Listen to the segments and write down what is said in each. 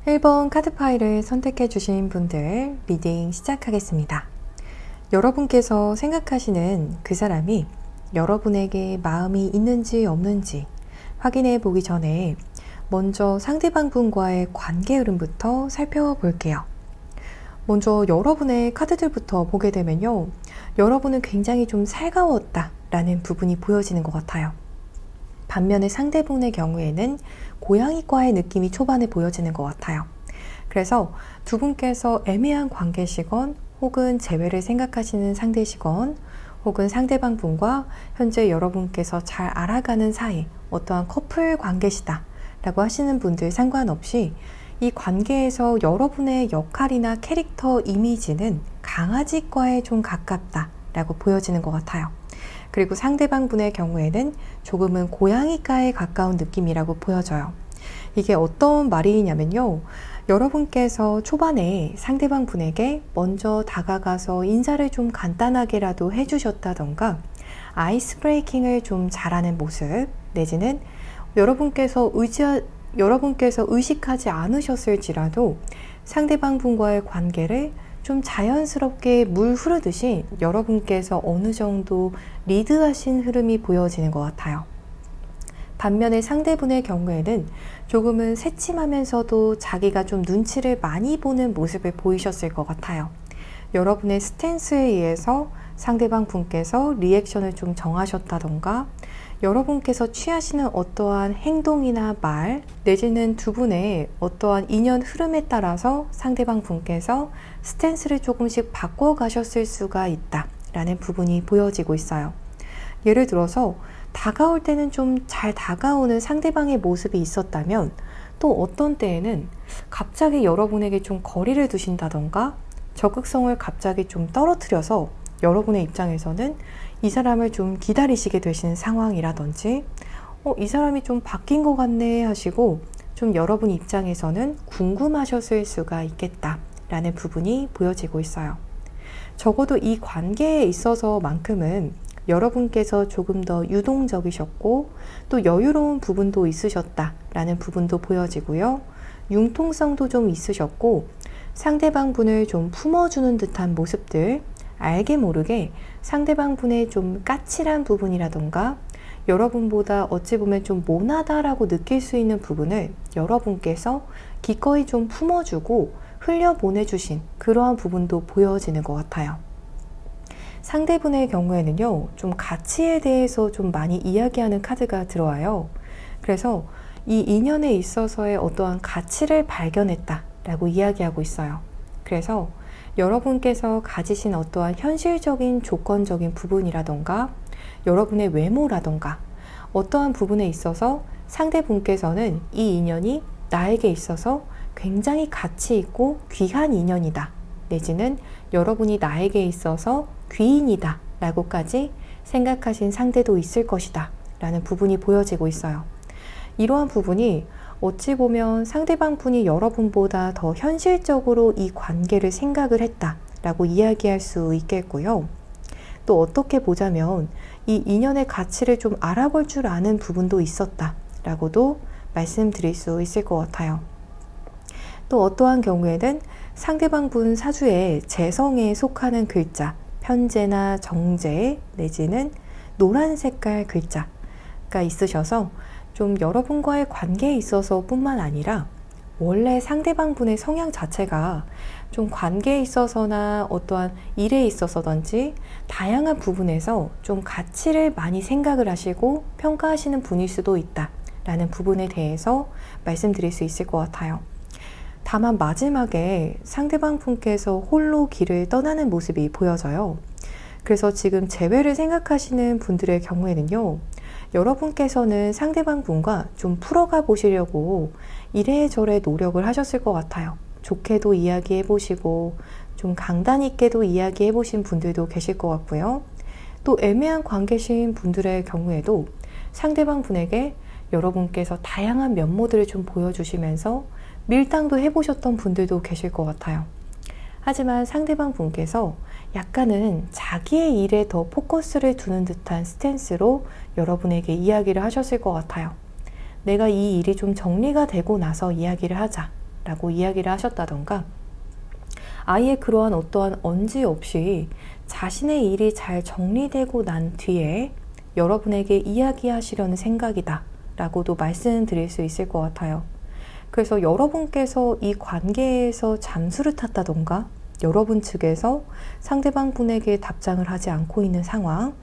1번 카드 파일을 선택해 주신 분들 리딩 시작하겠습니다. 여러분께서 생각하시는 그 사람이 여러분에게 마음이 있는지 없는지 확인해 보기 전에 먼저 상대방 분과의 관계 흐름부터 살펴볼게요. 먼저 여러분의 카드들부터 보게 되면요, 여러분은 굉장히 좀 살가웠다 라는 부분이 보여지는 것 같아요. 반면에 상대분의 경우에는 고양이과의 느낌이 초반에 보여지는 것 같아요. 그래서 두 분께서 애매한 관계시건 혹은 재회를 생각하시는 상대시건 혹은 상대방 분과 현재 여러분께서 잘 알아가는 사이 어떠한 커플 관계시다 라고 하시는 분들 상관없이 이 관계에서 여러분의 역할이나 캐릭터 이미지는 강아지과에 좀 가깝다 라고 보여지는 것 같아요. 그리고 상대방 분의 경우에는 조금은 고양이과에 가까운 느낌이라고 보여져요. 이게 어떤 말이냐면요, 여러분께서 초반에 상대방 분에게 먼저 다가가서 인사를 좀 간단하게라도 해주셨다던가 아이스 브레이킹을 좀 잘하는 모습, 내지는 여러분께서 의식하지 않으셨을지라도 상대방 분과의 관계를 좀 자연스럽게 물 흐르듯이 여러분께서 어느 정도 리드하신 흐름이 보여지는 것 같아요. 반면에 상대분의 경우에는 조금은 새침하면서도 자기가 좀 눈치를 많이 보는 모습을 보이셨을 것 같아요. 여러분의 스탠스에 의해서 상대방 분께서 리액션을 좀 정하셨다던가 여러분께서 취하시는 어떠한 행동이나 말 내지는 두 분의 어떠한 인연 흐름에 따라서 상대방 분께서 스탠스를 조금씩 바꿔 가셨을 수가 있다 라는 부분이 보여지고 있어요. 예를 들어서 다가올 때는 좀 잘 다가오는 상대방의 모습이 있었다면 또 어떤 때에는 갑자기 여러분에게 좀 거리를 두신다던가 적극성을 갑자기 좀 떨어뜨려서 여러분의 입장에서는 이 사람을 좀 기다리시게 되시는 상황이라든지 이 사람이 좀 바뀐 것 같네 하시고 좀 여러분 입장에서는 궁금하셨을 수가 있겠다 라는 부분이 보여지고 있어요. 적어도 이 관계에 있어서만큼은 여러분께서 조금 더 유동적이셨고 또 여유로운 부분도 있으셨다 라는 부분도 보여지고요. 융통성도 좀 있으셨고 상대방 분을 좀 품어주는 듯한 모습들, 알게 모르게 상대방 분의 좀 까칠한 부분이라던가 여러분보다 어찌 보면 좀 모나다라고 느낄 수 있는 부분을 여러분께서 기꺼이 좀 품어주고 흘려보내주신 그러한 부분도 보여지는 것 같아요. 상대분의 경우에는요, 좀 가치에 대해서 좀 많이 이야기하는 카드가 들어와요. 그래서 이 인연에 있어서의 어떠한 가치를 발견했다 라고 이야기하고 있어요. 그래서 여러분께서 가지신 어떠한 현실적인 조건적인 부분이라던가 여러분의 외모라던가 어떠한 부분에 있어서 상대분께서는 이 인연이 나에게 있어서 굉장히 가치 있고 귀한 인연이다 내지는 여러분이 나에게 있어서 귀인이다 라고까지 생각하신 상대도 있을 것이다 라는 부분이 보여지고 있어요. 이러한 부분이 어찌 보면 상대방 분이 여러분보다 더 현실적으로 이 관계를 생각을 했다 라고 이야기할 수 있겠고요. 또 어떻게 보자면 이 인연의 가치를 좀 알아볼 줄 아는 부분도 있었다 라고도 말씀드릴 수 있을 것 같아요. 또 어떠한 경우에는 상대방 분 사주의 재성에 속하는 글자, 편재나 정재 내지는 노란 색깔 글자가 있으셔서 좀 여러분과의 관계에 있어서 뿐만 아니라 원래 상대방 분의 성향 자체가 좀 관계에 있어서나 어떠한 일에 있어서든지 다양한 부분에서 좀 가치를 많이 생각을 하시고 평가하시는 분일 수도 있다 라는 부분에 대해서 말씀드릴 수 있을 것 같아요. 다만 마지막에 상대방 분께서 홀로 길을 떠나는 모습이 보여져요. 그래서 지금 재회를 생각하시는 분들의 경우에는요, 여러분께서는 상대방 분과 좀 풀어가 보시려고 이래저래 노력을 하셨을 것 같아요. 좋게도 이야기해 보시고 좀 강단 있게도 이야기해 보신 분들도 계실 것 같고요. 또 애매한 관계신 분들의 경우에도 상대방 분에게 여러분께서 다양한 면모들을 좀 보여주시면서 밀당도 해보셨던 분들도 계실 것 같아요. 하지만 상대방 분께서 약간은 자기의 일에 더 포커스를 두는 듯한 스탠스로 여러분에게 이야기를 하셨을 것 같아요. 내가 이 일이 좀 정리가 되고 나서 이야기를 하자 라고 이야기를 하셨다던가, 아예 그러한 어떠한 언지 없이 자신의 일이 잘 정리되고 난 뒤에 여러분에게 이야기하시려는 생각이다 라고도 말씀드릴 수 있을 것 같아요. 그래서 여러분께서 이 관계에서 잠수를 탔다던가, 여러분 측에서 상대방 분에게 답장을 하지 않고 있는 상황,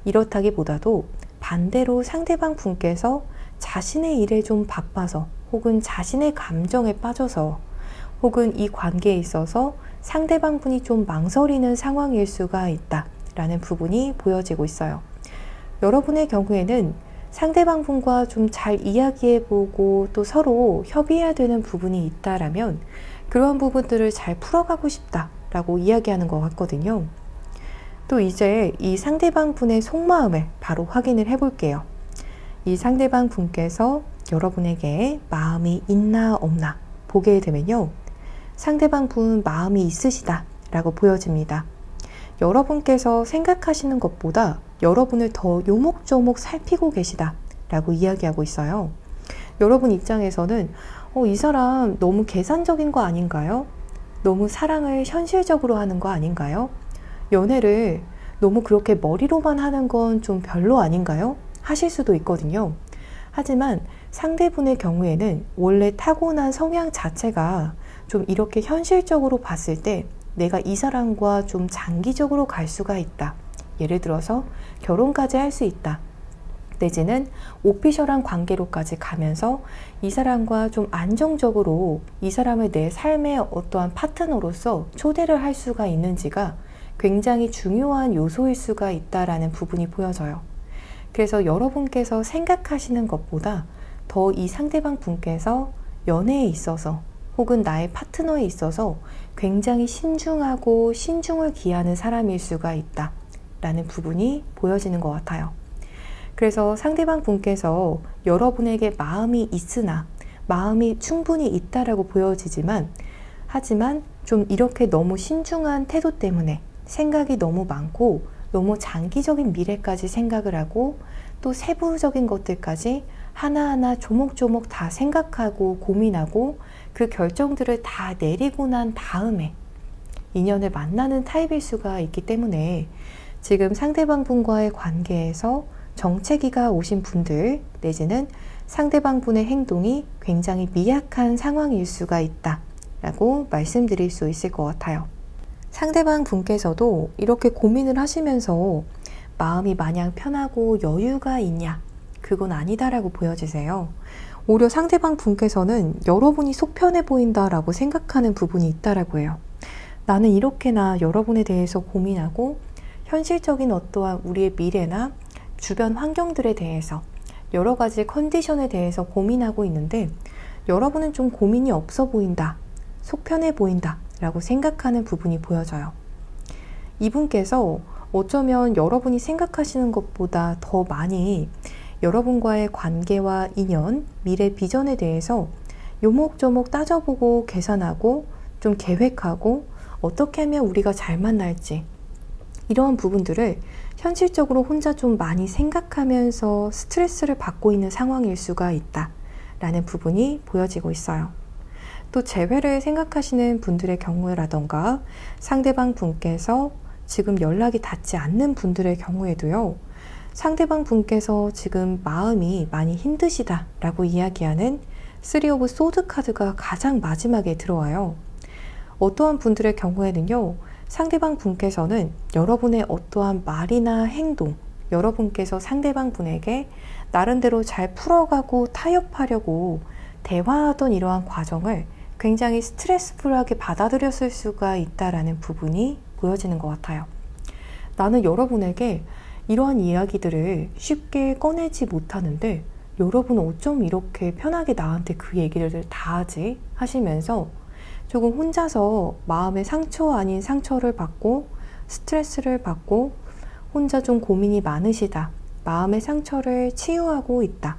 이렇다기보다도 반대로 상대방 분께서 자신의 일에 좀 바빠서, 혹은 자신의 감정에 빠져서, 혹은 이 관계에 있어서 상대방 분이 좀 망설이는 상황일 수가 있다 라는 부분이 보여지고 있어요. 여러분의 경우에는 상대방 분과 좀 잘 이야기해보고 또 서로 협의해야 되는 부분이 있다라면 그러한 부분들을 잘 풀어가고 싶다라고 이야기하는 것 같거든요. 또 이제 이 상대방 분의 속마음을 바로 확인을 해볼게요. 이 상대방 분께서 여러분에게 마음이 있나 없나 보게 되면요, 상대방 분 마음이 있으시다 라고 보여집니다. 여러분께서 생각하시는 것보다 여러분을 더 요목조목 살피고 계시다 라고 이야기하고 있어요. 여러분 입장에서는 이 사람 너무 계산적인 거 아닌가요? 너무 사랑을 현실적으로 하는 거 아닌가요? 연애를 너무 그렇게 머리로만 하는 건 좀 별로 아닌가요? 하실 수도 있거든요. 하지만 상대분의 경우에는 원래 타고난 성향 자체가 좀 이렇게 현실적으로 봤을 때 내가 이 사람과 좀 장기적으로 갈 수가 있다. 예를 들어서 결혼까지 할 수 있다. 내지는 오피셜한 관계로까지 가면서 이 사람과 좀 안정적으로 이 사람을 내 삶의 어떠한 파트너로서 초대를 할 수가 있는지가 굉장히 중요한 요소일 수가 있다라는 부분이 보여져요. 그래서 여러분께서 생각하시는 것보다 더 이 상대방 분께서 연애에 있어서 혹은 나의 파트너에 있어서 굉장히 신중하고 신중을 기하는 사람일 수가 있다 라는 부분이 보여지는 것 같아요. 그래서 상대방 분께서 여러분에게 마음이 있으나 마음이 충분히 있다라고 보여지지만, 하지만 좀 이렇게 너무 신중한 태도 때문에 생각이 너무 많고 너무 장기적인 미래까지 생각을 하고 또 세부적인 것들까지 하나하나 조목조목 다 생각하고 고민하고 그 결정들을 다 내리고 난 다음에 인연을 만나는 타입일 수가 있기 때문에 지금 상대방 분과의 관계에서 정체기가 오신 분들 내지는 상대방 분의 행동이 굉장히 미약한 상황일 수가 있다 라고 말씀드릴 수 있을 것 같아요. 상대방 분께서도 이렇게 고민을 하시면서 마음이 마냥 편하고 여유가 있냐? 그건 아니다라고 보여지세요. 오히려 상대방 분께서는 여러분이 속 편해 보인다라고 생각하는 부분이 있다라고 해요. 나는 이렇게나 여러분에 대해서 고민하고 현실적인 어떠한 우리의 미래나 주변 환경들에 대해서 여러 가지 컨디션에 대해서 고민하고 있는데 여러분은 좀 고민이 없어 보인다, 속 편해 보인다 라고 생각하는 부분이 보여져요. 이분께서 어쩌면 여러분이 생각하시는 것보다 더 많이 여러분과의 관계와 인연, 미래 비전에 대해서 요목조목 따져보고 계산하고 좀 계획하고 어떻게 하면 우리가 잘 만날지, 이러한 부분들을 현실적으로 혼자 좀 많이 생각하면서 스트레스를 받고 있는 상황일 수가 있다 라는 부분이 보여지고 있어요. 또 재회를 생각하시는 분들의 경우라던가 상대방 분께서 지금 연락이 닿지 않는 분들의 경우에도요, 상대방 분께서 지금 마음이 많이 힘드시다 라고 이야기하는 3 오브 소드 카드가 가장 마지막에 들어와요. 어떠한 분들의 경우에는요, 상대방 분께서는 여러분의 어떠한 말이나 행동, 여러분께서 상대방 분에게 나름대로 잘 풀어가고 타협하려고 대화하던 이러한 과정을 굉장히 스트레스풀하게 받아들였을 수가 있다라는 부분이 보여지는 것 같아요. 나는 여러분에게 이러한 이야기들을 쉽게 꺼내지 못하는데 여러분은 어쩜 이렇게 편하게 나한테 그 얘기를 다 하지? 하시면서 조금 혼자서 마음의 상처 아닌 상처를 받고 스트레스를 받고 혼자 좀 고민이 많으시다, 마음의 상처를 치유하고 있다,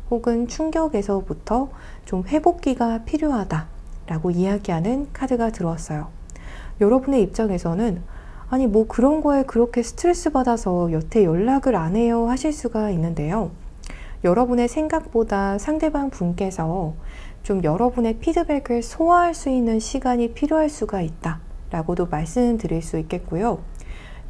혹은 충격에서부터 좀 회복기가 필요하다 라고 이야기하는 카드가 들어왔어요. 여러분의 입장에서는 아니 뭐 그런 거에 그렇게 스트레스 받아서 여태 연락을 안 해요 하실 수가 있는데요. 여러분의 생각보다 상대방 분께서 좀 여러분의 피드백을 소화할 수 있는 시간이 필요할 수가 있다 라고도 말씀드릴 수 있겠고요.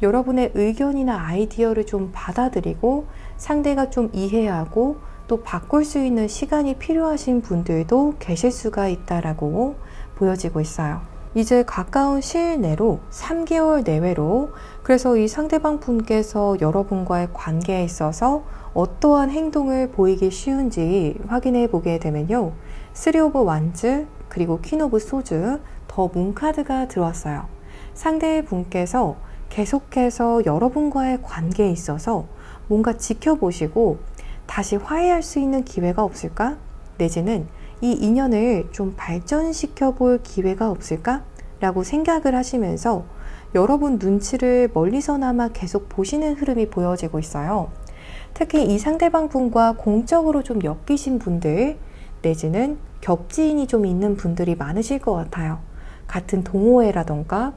여러분의 의견이나 아이디어를 좀 받아들이고 상대가 좀 이해하고 또 바꿀 수 있는 시간이 필요하신 분들도 계실 수가 있다라고 보여지고 있어요. 이제 가까운 시일 내로 3개월 내외로 그래서 이 상대방 분께서 여러분과의 관계에 있어서 어떠한 행동을 보이기 쉬운지 확인해 보게 되면요. 3 오브 완즈 그리고 퀸 오브 소즈 더 문 카드가 들어왔어요. 상대분께서 계속해서 여러분과의 관계에 있어서 뭔가 지켜보시고 다시 화해할 수 있는 기회가 없을까? 내지는 이 인연을 좀 발전시켜 볼 기회가 없을까? 라고 생각을 하시면서 여러분 눈치를 멀리서나마 계속 보시는 흐름이 보여지고 있어요. 특히 이 상대방 분과 공적으로 좀 엮이신 분들 내지는 겹지인이 좀 있는 분들이 많으실 것 같아요. 같은 동호회라던가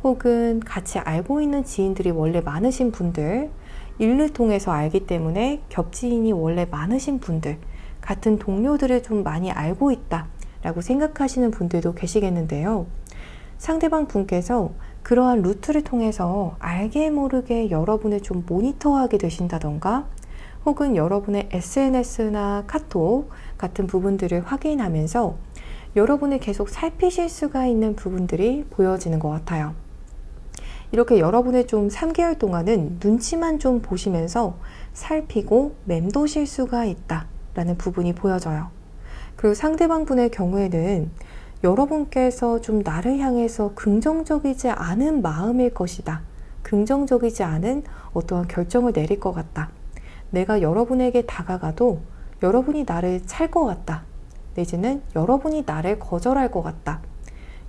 혹은 같이 알고 있는 지인들이 원래 많으신 분들, 일을 통해서 알기 때문에 겹지인이 원래 많으신 분들, 같은 동료들을 좀 많이 알고 있다 라고 생각하시는 분들도 계시겠는데요. 상대방 분께서 그러한 루트를 통해서 알게 모르게 여러분을 좀 모니터하게 되신다던가 혹은 여러분의 SNS나 카톡 같은 부분들을 확인하면서 여러분을 계속 살피실 수가 있는 부분들이 보여지는 것 같아요. 이렇게 여러분의 좀 3개월 동안은 눈치만 좀 보시면서 살피고 맴도실 수가 있다 라는 부분이 보여져요. 그리고 상대방 분의 경우에는 여러분께서 좀 나를 향해서 긍정적이지 않은 마음일 것이다. 긍정적이지 않은 어떠한 결정을 내릴 것 같다. 내가 여러분에게 다가가도 여러분이 나를 찰 것 같다. 내지는 여러분이 나를 거절할 것 같다.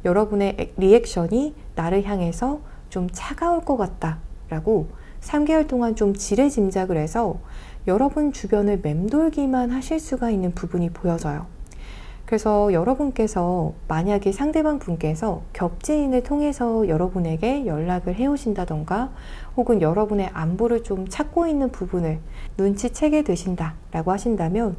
여러분의 리액션이 나를 향해서 좀 차가울 것 같다 라고 3개월 동안 좀 지레짐작을 해서 여러분 주변을 맴돌기만 하실 수가 있는 부분이 보여져요. 그래서 여러분께서 만약에 상대방 분께서 겹지인을 통해서 여러분에게 연락을 해오신다던가 혹은 여러분의 안부를 좀 찾고 있는 부분을 눈치채게 되신다 라고 하신다면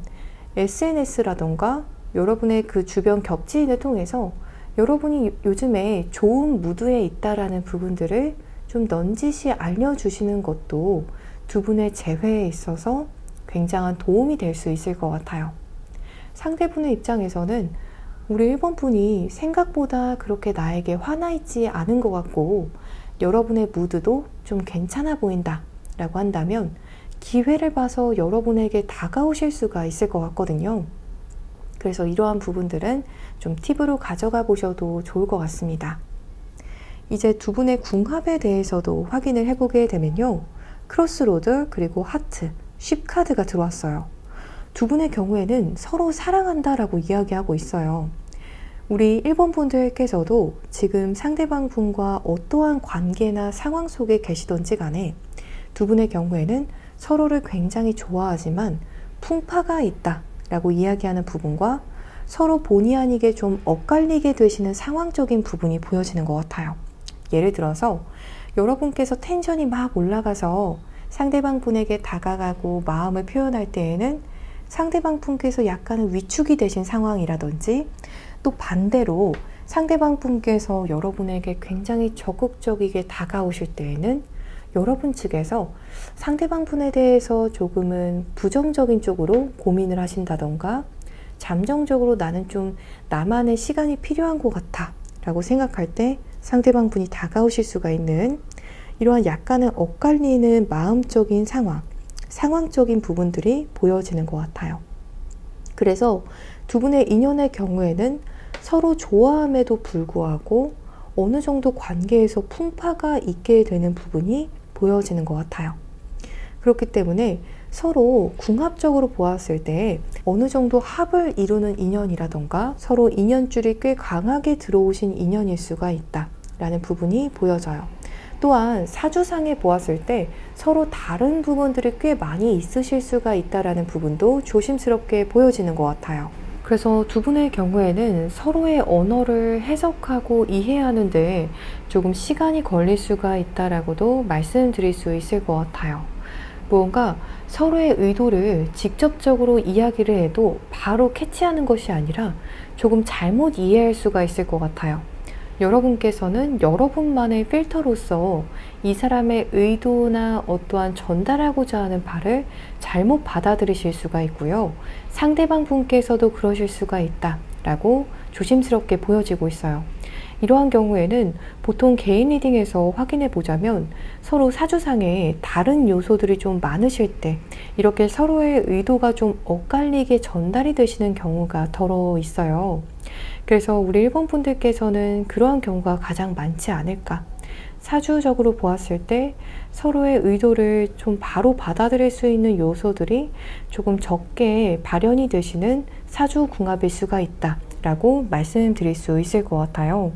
SNS라던가 여러분의 그 주변 겹지인을 통해서 여러분이 요즘에 좋은 무드에 있다라는 부분들을 좀 넌지시 알려주시는 것도 두 분의 재회에 있어서 굉장한 도움이 될 수 있을 것 같아요. 상대분의 입장에서는 우리 1번 분이 생각보다 그렇게 나에게 화나 있지 않은 것 같고 여러분의 무드도 좀 괜찮아 보인다 라고 한다면 기회를 봐서 여러분에게 다가오실 수가 있을 것 같거든요. 그래서 이러한 부분들은 좀 팁으로 가져가 보셔도 좋을 것 같습니다. 이제 두 분의 궁합에 대해서도 확인을 해보게 되면요. 크로스로드 그리고 하트, 쉽카드가 들어왔어요. 두 분의 경우에는 서로 사랑한다 라고 이야기하고 있어요. 우리 1번 분들께서도 지금 상대방 분과 어떠한 관계나 상황 속에 계시던지 간에 두 분의 경우에는 서로를 굉장히 좋아하지만 풍파가 있다 라고 이야기하는 부분과 서로 본의 아니게 좀 엇갈리게 되시는 상황적인 부분이 보여지는 것 같아요. 예를 들어서 여러분께서 텐션이 막 올라가서 상대방 분에게 다가가고 마음을 표현할 때에는 상대방 분께서 약간은 위축이 되신 상황이라든지 또 반대로 상대방 분께서 여러분에게 굉장히 적극적이게 다가오실 때에는 여러분 측에서 상대방 분에 대해서 조금은 부정적인 쪽으로 고민을 하신다던가 잠정적으로 나는 좀 나만의 시간이 필요한 것 같아 라고 생각할 때 상대방 분이 다가오실 수가 있는 이러한 약간은 엇갈리는 마음적인 상황적인 부분들이 보여지는 것 같아요. 그래서 두 분의 인연의 경우에는 서로 좋아함에도 불구하고 어느 정도 관계에서 풍파가 있게 되는 부분이 보여지는 것 같아요. 그렇기 때문에 서로 궁합적으로 보았을 때 어느 정도 합을 이루는 인연이라던가 서로 인연줄이 꽤 강하게 들어오신 인연일 수가 있다라는 부분이 보여져요. 또한 사주상에 보았을 때 서로 다른 부분들이 꽤 많이 있으실 수가 있다라는 부분도 조심스럽게 보여지는 것 같아요. 그래서 두 분의 경우에는 서로의 언어를 해석하고 이해하는데 조금 시간이 걸릴 수가 있다라고도 말씀드릴 수 있을 것 같아요. 무언가 서로의 의도를 직접적으로 이야기를 해도 바로 캐치하는 것이 아니라 조금 잘못 이해할 수가 있을 것 같아요. 여러분께서는 여러분만의 필터로서 이 사람의 의도나 어떠한 전달하고자 하는 바를 잘못 받아들이실 수가 있고요. 상대방 분께서도 그러실 수가 있다라고 조심스럽게 보여지고 있어요. 이러한 경우에는 보통 개인 리딩에서 확인해 보자면 서로 사주상에 다른 요소들이 좀 많으실 때 이렇게 서로의 의도가 좀 엇갈리게 전달이 되시는 경우가 더러 있어요. 그래서 우리 1번 분들께서는 그러한 경우가 가장 많지 않을까. 사주적으로 보았을 때 서로의 의도를 좀 바로 받아들일 수 있는 요소들이 조금 적게 발현이 되시는 사주궁합일 수가 있다라고 말씀드릴 수 있을 것 같아요.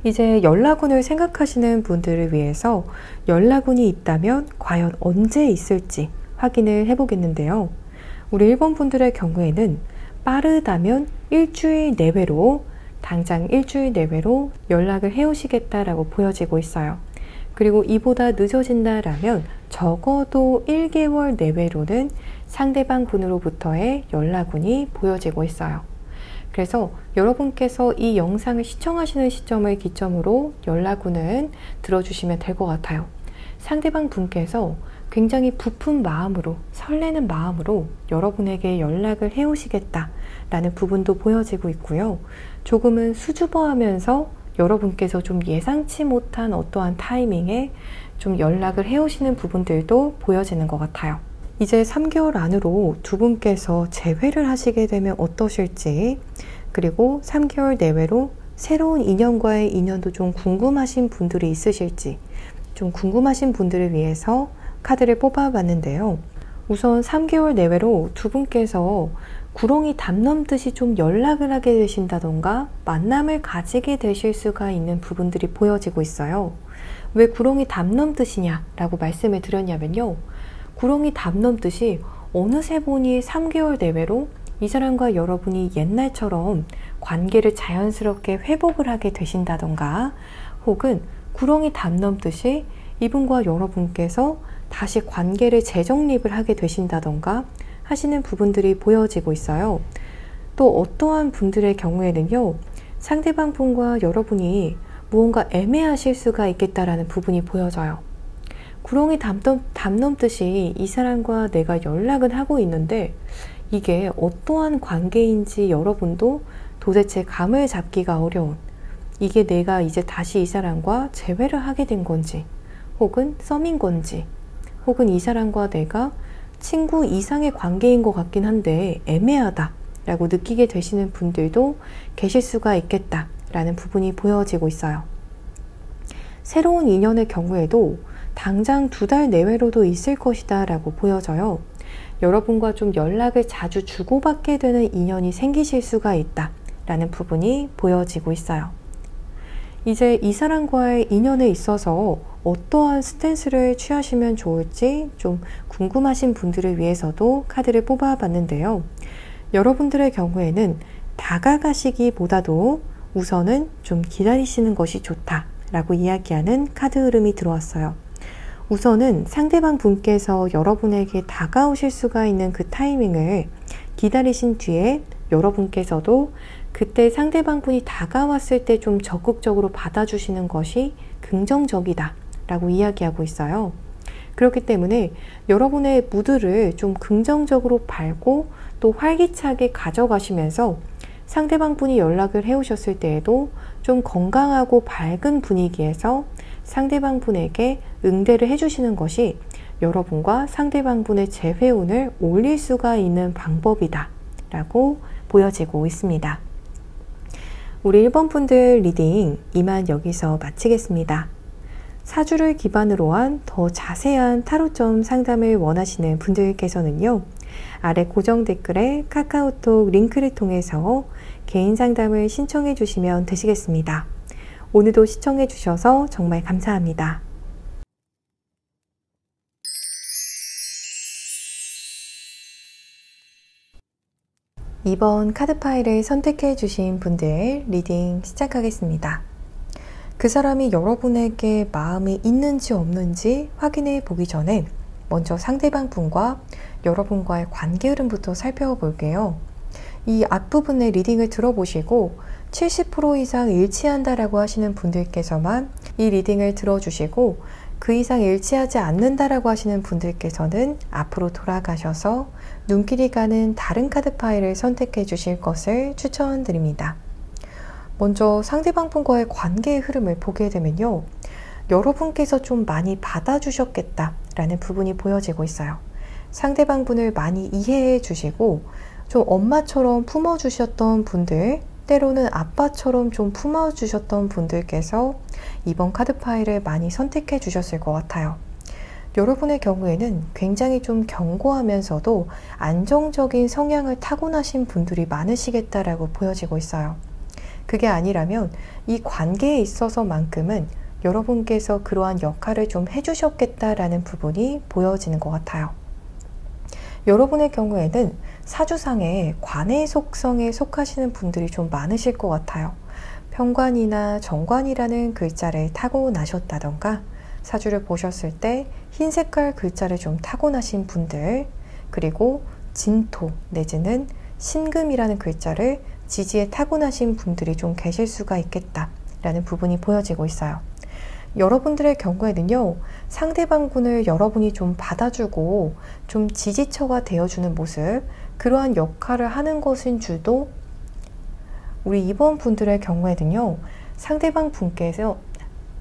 이제 연락운을 생각하시는 분들을 위해서 연락운이 있다면 과연 언제 있을지 확인을 해보겠는데요. 우리 1번 분들의 경우에는 빠르다면 일주일 내외로, 당장 일주일 내외로 연락을 해오시겠다라고 보여지고 있어요. 그리고 이보다 늦어진다라면 적어도 1개월 내외로는 상대방 분으로부터의 연락운이 보여지고 있어요. 그래서 여러분께서 이 영상을 시청하시는 시점을 기점으로 연락운은 들어주시면 될 것 같아요. 상대방 분께서 굉장히 부푼 마음으로, 설레는 마음으로 여러분에게 연락을 해오시겠다라는 부분도 보여지고 있고요. 조금은 수줍어하면서 여러분께서 좀 예상치 못한 어떠한 타이밍에 좀 연락을 해오시는 부분들도 보여지는 것 같아요. 이제 3개월 안으로 두 분께서 재회를 하시게 되면 어떠실지, 그리고 3개월 내외로 새로운 인연과의 인연도 좀 궁금하신 분들이 있으실지, 좀 궁금하신 분들을 위해서 카드를 뽑아봤는데요. 우선 3개월 내외로 두 분께서 구렁이 담 넘듯이 좀 연락을 하게 되신다던가 만남을 가지게 되실 수가 있는 부분들이 보여지고 있어요. 왜 구렁이 담 넘듯이냐 라고 말씀을 드렸냐면요. 구렁이 담 넘듯이 어느새 보니 3개월 내외로 이 사람과 여러분이 옛날처럼 관계를 자연스럽게 회복을 하게 되신다던가, 혹은 구렁이 담 넘듯이 이분과 여러분께서 다시 관계를 재정립을 하게 되신다던가 하시는 부분들이 보여지고 있어요. 또 어떠한 분들의 경우에는요, 상대방 분과 여러분이 무언가 애매하실 수가 있겠다라는 부분이 보여져요. 구렁이 담 넘듯이 이 사람과 내가 연락은 하고 있는데 이게 어떠한 관계인지 여러분도 도대체 감을 잡기가 어려운, 이게 내가 이제 다시 이 사람과 재회를 하게 된 건지, 혹은 썸인 건지, 혹은 이 사람과 내가 친구 이상의 관계인 것 같긴 한데 애매하다 라고 느끼게 되시는 분들도 계실 수가 있겠다 라는 부분이 보여지고 있어요. 새로운 인연의 경우에도 당장 2달 내외로도 있을 것이다 라고 보여져요. 여러분과 좀 연락을 자주 주고받게 되는 인연이 생기실 수가 있다 라는 부분이 보여지고 있어요. 이제 이 사람과의 인연에 있어서 어떠한 스탠스를 취하시면 좋을지 좀 궁금하신 분들을 위해서도 카드를 뽑아봤는데요. 여러분들의 경우에는 다가가시기보다도 우선은 좀 기다리시는 것이 좋다라고 이야기하는 카드 흐름이 들어왔어요. 우선은 상대방 분께서 여러분에게 다가오실 수가 있는 그 타이밍을 기다리신 뒤에 여러분께서도 그때 상대방 분이 다가왔을 때 좀 적극적으로 받아주시는 것이 긍정적이다 라고 이야기하고 있어요. 그렇기 때문에 여러분의 무드를 좀 긍정적으로 밝고 또 활기차게 가져가시면서 상대방 분이 연락을 해오셨을 때에도 좀 건강하고 밝은 분위기에서 상대방 분에게 응대를 해주시는 것이 여러분과 상대방 분의 재회운을 올릴 수가 있는 방법이다 라고 보여지고 있습니다. 우리 1번 분들 리딩 이만 여기서 마치겠습니다. 사주를 기반으로 한 더 자세한 타로점 상담을 원하시는 분들께서는요, 아래 고정 댓글에 카카오톡 링크를 통해서 개인 상담을 신청해 주시면 되시겠습니다. 오늘도 시청해 주셔서 정말 감사합니다. 이번 카드 파일을 선택해 주신 분들 리딩 시작하겠습니다. 그 사람이 여러분에게 마음이 있는지 없는지 확인해 보기 전에 먼저 상대방 분과 여러분과의 관계 흐름부터 살펴볼게요. 이 앞부분의 리딩을 들어보시고 70% 이상 일치한다라고 하시는 분들께서만 이 리딩을 들어주시고 그 이상 일치하지 않는다라고 하시는 분들께서는 앞으로 돌아가셔서 눈길이 가는 다른 카드 파일을 선택해 주실 것을 추천드립니다. 먼저 상대방 분과의 관계의 흐름을 보게 되면요. 여러분께서 좀 많이 받아주셨겠다라는 부분이 보여지고 있어요. 상대방 분을 많이 이해해 주시고 좀 엄마처럼 품어주셨던 분들, 때로는 아빠처럼 좀 품어주셨던 분들께서 이번 카드 파일을 많이 선택해 주셨을 것 같아요. 여러분의 경우에는 굉장히 좀 견고하면서도 안정적인 성향을 타고나신 분들이 많으시겠다라고 보여지고 있어요. 그게 아니라면 이 관계에 있어서만큼은 여러분께서 그러한 역할을 좀 해주셨겠다라는 부분이 보여지는 것 같아요. 여러분의 경우에는 사주상에 관의 속성에 속하시는 분들이 좀 많으실 것 같아요. 편관이나 정관이라는 글자를 타고나셨다던가 사주를 보셨을 때 흰 색깔 글자를 좀 타고나신 분들, 그리고 진토 내지는 신금이라는 글자를 지지에 타고나신 분들이 좀 계실 수가 있겠다라는 부분이 보여지고 있어요. 여러분들의 경우에는요, 상대방 분을 여러분이 좀 받아주고 좀 지지처가 되어주는 모습, 그러한 역할을 하는 것인 줄도 우리 2번 분들의 경우에는요, 상대방 분께서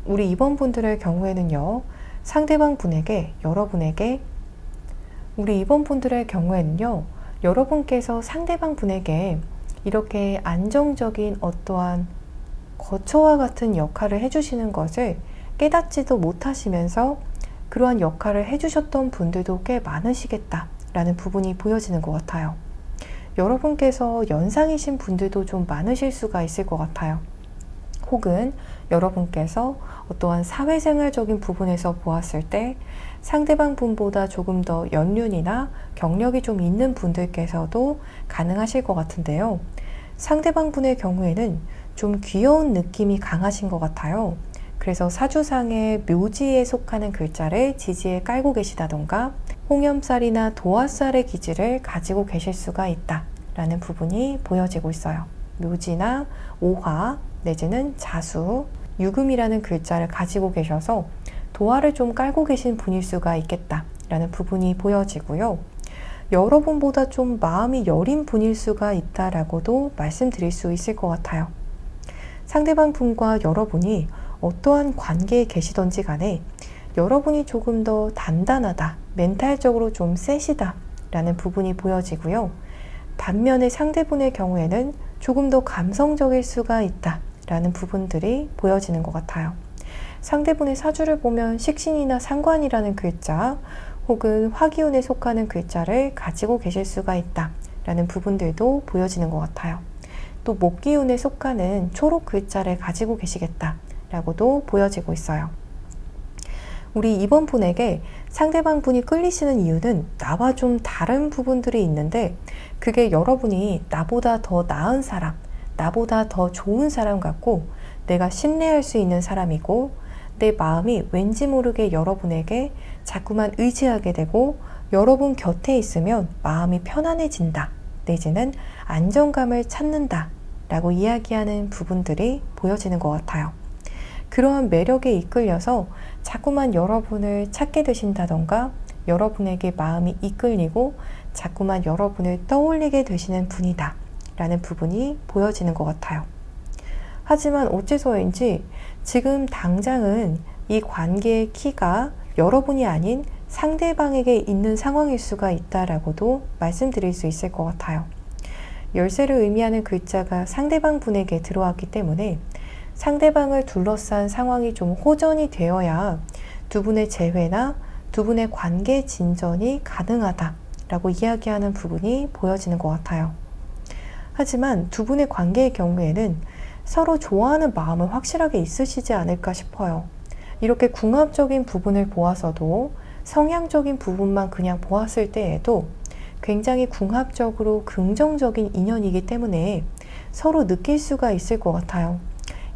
우리 2번 분들의 경우에는요, 상대방 분에게 우리 2번 분들의 경우에는요, 여러분께서 상대방 분에게 이렇게 안정적인 어떠한 거처와 같은 역할을 해주시는 것을 깨닫지도 못하시면서 그러한 역할을 해주셨던 분들도 꽤 많으시겠다라는 부분이 보여지는 것 같아요. 여러분께서 연상이신 분들도 좀 많으실 수가 있을 것 같아요. 혹은 여러분께서 어떠한 사회생활적인 부분에서 보았을 때 상대방 분보다 조금 더 연륜이나 경력이 좀 있는 분들께서도 가능하실 것 같은데요. 상대방 분의 경우에는 좀 귀여운 느낌이 강하신 것 같아요. 그래서 사주상의 묘지에 속하는 글자를 지지에 깔고 계시다던가 홍염살이나 도화살의 기질을 가지고 계실 수가 있다라는 부분이 보여지고 있어요. 묘지나 오화 내지는 자수, 유금이라는 글자를 가지고 계셔서 도화를 좀 깔고 계신 분일 수가 있겠다라는 부분이 보여지고요. 여러분보다 좀 마음이 여린 분일 수가 있다라고도 말씀드릴 수 있을 것 같아요. 상대방 분과 여러분이 어떠한 관계에 계시던지 간에 여러분이 조금 더 단단하다, 멘탈적으로 좀 세시다 라는 부분이 보여지고요. 반면에 상대분의 경우에는 조금 더 감성적일 수가 있다 라는 부분들이 보여지는 것 같아요. 상대분의 사주를 보면 식신이나 상관이라는 글자 혹은 화기운에 속하는 글자를 가지고 계실 수가 있다 라는 부분들도 보여지는 것 같아요. 또 목기운에 속하는 초록 글자를 가지고 계시겠다 라고도 보여지고 있어요. 우리 이번 분에게 상대방 분이 끌리시는 이유는 나와 좀 다른 부분들이 있는데 그게 여러분이 나보다 더 나은 사람, 나보다 더 좋은 사람 같고 내가 신뢰할 수 있는 사람이고 내 마음이 왠지 모르게 여러분에게 자꾸만 의지하게 되고 여러분 곁에 있으면 마음이 편안해진다 내지는 안정감을 찾는다 라고 이야기하는 부분들이 보여지는 것 같아요. 그러한 매력에 이끌려서 자꾸만 여러분을 찾게 되신다던가 여러분에게 마음이 이끌리고 자꾸만 여러분을 떠올리게 되시는 분이다 라는 부분이 보여지는 것 같아요. 하지만 어째서인지 지금 당장은 이 관계의 키가 여러분이 아닌 상대방에게 있는 상황일 수가 있다라고도 말씀드릴 수 있을 것 같아요. 열쇠를 의미하는 글자가 상대방 분에게 들어왔기 때문에 상대방을 둘러싼 상황이 좀 호전이 되어야 두 분의 재회나 두 분의 관계 진전이 가능하다라고 이야기하는 부분이 보여지는 것 같아요. 하지만 두 분의 관계의 경우에는 서로 좋아하는 마음은 확실하게 있으시지 않을까 싶어요. 이렇게 궁합적인 부분을 보아서도 성향적인 부분만 그냥 보았을 때에도 굉장히 궁합적으로 긍정적인 인연이기 때문에 서로 느낄 수가 있을 것 같아요.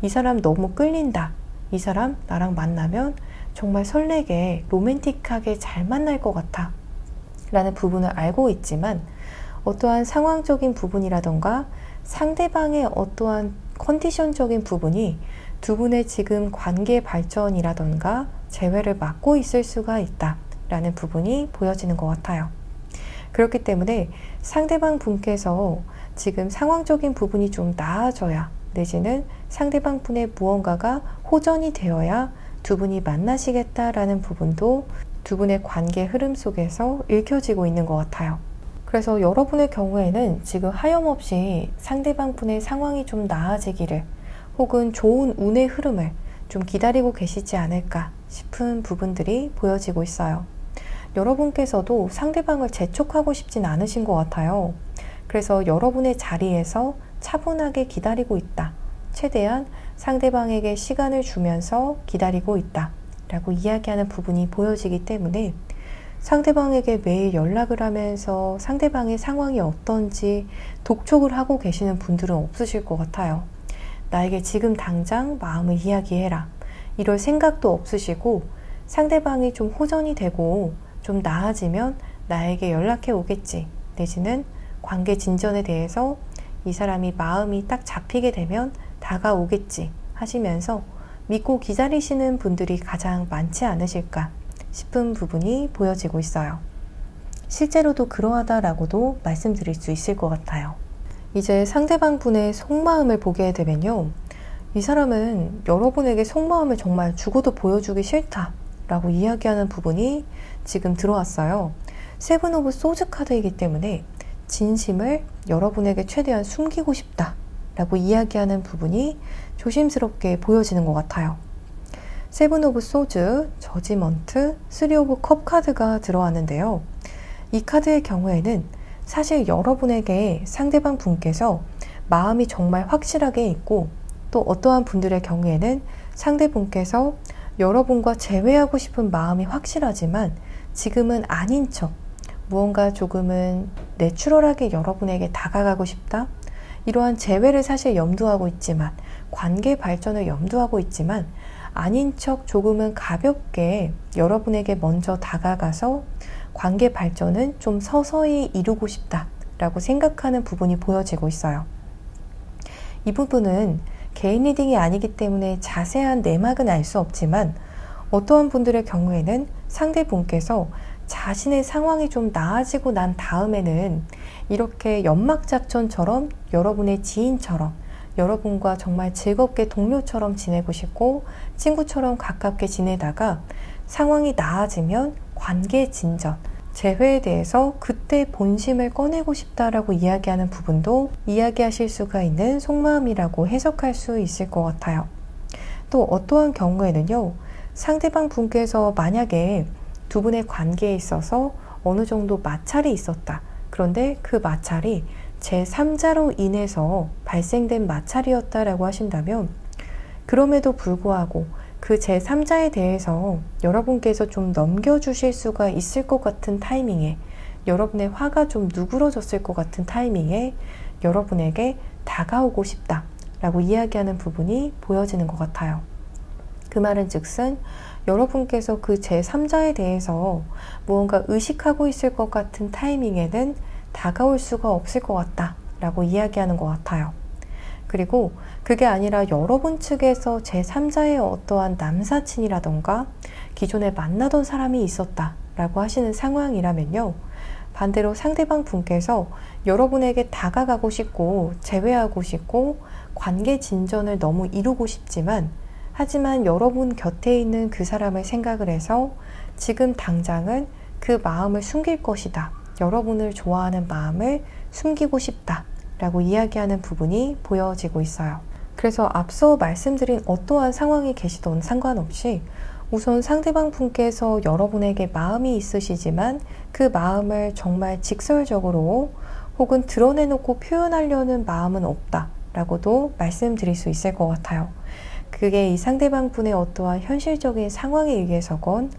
이 사람 너무 끌린다. 이 사람 나랑 만나면 정말 설레게 로맨틱하게 잘 만날 것 같아 라는 부분을 알고 있지만 어떠한 상황적인 부분이라던가 상대방의 어떠한 컨디션적인 부분이 두 분의 지금 관계 발전이라던가 재회를 막고 있을 수가 있다 라는 부분이 보여지는 것 같아요. 그렇기 때문에 상대방 분께서 지금 상황적인 부분이 좀 나아져야, 내지는 상대방 분의 무언가가 호전이 되어야 두 분이 만나시겠다라는 부분도 두 분의 관계 흐름 속에서 읽혀지고 있는 것 같아요. 그래서 여러분의 경우에는 지금 하염없이 상대방 분의 상황이 좀 나아지기를, 혹은 좋은 운의 흐름을 좀 기다리고 계시지 않을까 싶은 부분들이 보여지고 있어요. 여러분께서도 상대방을 재촉하고 싶진 않으신 것 같아요. 그래서 여러분의 자리에서 차분하게 기다리고 있다. 최대한 상대방에게 시간을 주면서 기다리고 있다. 라고 이야기하는 부분이 보여지기 때문에 상대방에게 매일 연락을 하면서 상대방의 상황이 어떤지 독촉을 하고 계시는 분들은 없으실 것 같아요. 나에게 지금 당장 마음을 이야기해라. 이럴 생각도 없으시고 상대방이 좀 호전이 되고 좀 나아지면 나에게 연락해 오겠지. 내지는 관계 진전에 대해서 이 사람이 마음이 딱 잡히게 되면 다가오겠지 하시면서 믿고 기다리시는 분들이 가장 많지 않으실까 싶은 부분이 보여지고 있어요. 실제로도 그러하다라고도 말씀드릴 수 있을 것 같아요. 이제 상대방 분의 속마음을 보게 되면요, 이 사람은 여러분에게 속마음을 정말 죽어도 보여주기 싫다 라고 이야기하는 부분이 지금 들어왔어요. 세븐 오브 소즈 카드이기 때문에 진심을 여러분에게 최대한 숨기고 싶다 라고 이야기하는 부분이 조심스럽게 보여지는 것 같아요. 세븐 오브 소즈, 저지먼트, 3 오브 컵 카드가 들어왔는데요. 이 카드의 경우에는 사실 여러분에게 상대방 분께서 마음이 정말 확실하게 있고, 또 어떠한 분들의 경우에는 상대분께서 여러분과 재회하고 싶은 마음이 확실하지만 지금은 아닌 척, 무언가 조금은 내추럴하게 여러분에게 다가가고 싶다? 이러한 재회를 사실 염두하고 있지만, 관계 발전을 염두하고 있지만 아닌 척 조금은 가볍게 여러분에게 먼저 다가가서 관계 발전은 좀 서서히 이루고 싶다 라고 생각하는 부분이 보여지고 있어요. 이 부분은 개인 리딩이 아니기 때문에 자세한 내막은 알 수 없지만 어떠한 분들의 경우에는 상대분께서 자신의 상황이 좀 나아지고 난 다음에는 이렇게 연막작전처럼 여러분의 지인처럼 여러분과 정말 즐겁게 동료처럼 지내고 싶고 친구처럼 가깝게 지내다가 상황이 나아지면 관계 진전, 재회에 대해서 그때 본심을 꺼내고 싶다라고 이야기하는 부분도 이야기하실 수가 있는 속마음이라고 해석할 수 있을 것 같아요. 또 어떠한 경우에는요, 상대방 분께서 만약에 두 분의 관계에 있어서 어느 정도 마찰이 있었다. 그런데 그 마찰이 제3자로 인해서 발생된 마찰이었다라고 하신다면, 그럼에도 불구하고 그 제3자에 대해서 여러분께서 좀 넘겨주실 수가 있을 것 같은 타이밍에, 여러분의 화가 좀 누그러졌을 것 같은 타이밍에 여러분에게 다가오고 싶다 라고 이야기하는 부분이 보여지는 것 같아요. 그 말은 즉슨 여러분께서 그 제3자에 대해서 무언가 의식하고 있을 것 같은 타이밍에는 다가올 수가 없을 것 같다 라고 이야기하는 것 같아요. 그리고 그게 아니라 여러분 측에서 제3자의 어떠한 남사친이라던가 기존에 만나던 사람이 있었다 라고 하시는 상황이라면요, 반대로 상대방 분께서 여러분에게 다가가고 싶고 재회하고 싶고 관계 진전을 너무 이루고 싶지만, 하지만 여러분 곁에 있는 그 사람을 생각을 해서 지금 당장은 그 마음을 숨길 것이다, 여러분을 좋아하는 마음을 숨기고 싶다 라고 이야기하는 부분이 보여지고 있어요. 그래서 앞서 말씀드린 어떠한 상황이 계시던 상관없이 우선 상대방 분께서 여러분에게 마음이 있으시지만 그 마음을 정말 직설적으로 혹은 드러내놓고 표현하려는 마음은 없다 라고도 말씀드릴 수 있을 것 같아요. 그게 이 상대방 분의 어떠한 현실적인 상황에 의해서건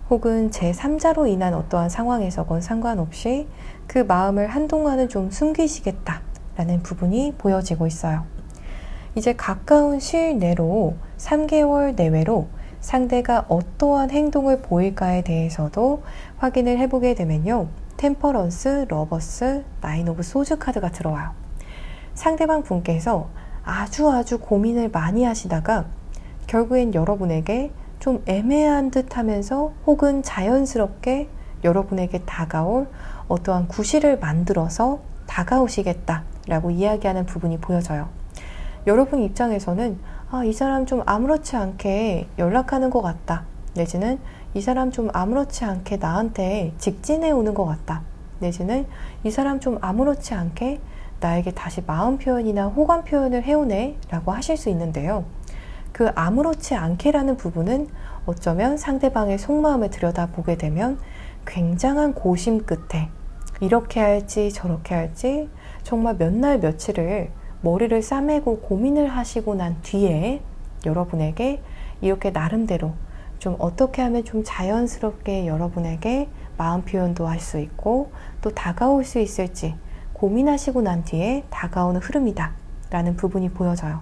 혹은 제3자로 인한 어떠한 상황에서건 상관없이 그 마음을 한동안은 좀 숨기시겠다 라는 부분이 보여지고 있어요. 이제 가까운 시일 내로 3개월 내외로 상대가 어떠한 행동을 보일까에 대해서도 확인을 해보게 되면요. 템퍼런스, 러버스, 나인 오브 소즈 카드가 들어와요. 상대방 분께서 아주 고민을 많이 하시다가 결국엔 여러분에게 좀 애매한 듯 하면서 혹은 자연스럽게 여러분에게 다가올 어떠한 구실을 만들어서 다가오시겠다라고 이야기하는 부분이 보여져요. 여러분 입장에서는 이 사람 좀 아무렇지 않게 연락하는 것 같다. 내지는 이 사람 좀 아무렇지 않게 나한테 직진해 오는 것 같다. 내지는 이 사람 좀 아무렇지 않게 나에게 다시 마음 표현이나 호감 표현을 해오네 라고 하실 수 있는데요. 그 아무렇지 않게라는 부분은 어쩌면 상대방의 속마음을 들여다보게 되면 굉장한 고심 끝에 이렇게 할지 저렇게 할지 정말 몇 날 며칠을 머리를 싸매고 고민을 하시고 난 뒤에 여러분에게 이렇게 나름대로 좀 어떻게 하면 좀 자연스럽게 여러분에게 마음 표현도 할 수 있고 또 다가올 수 있을지 고민하시고 난 뒤에 다가오는 흐름이다 라는 부분이 보여져요.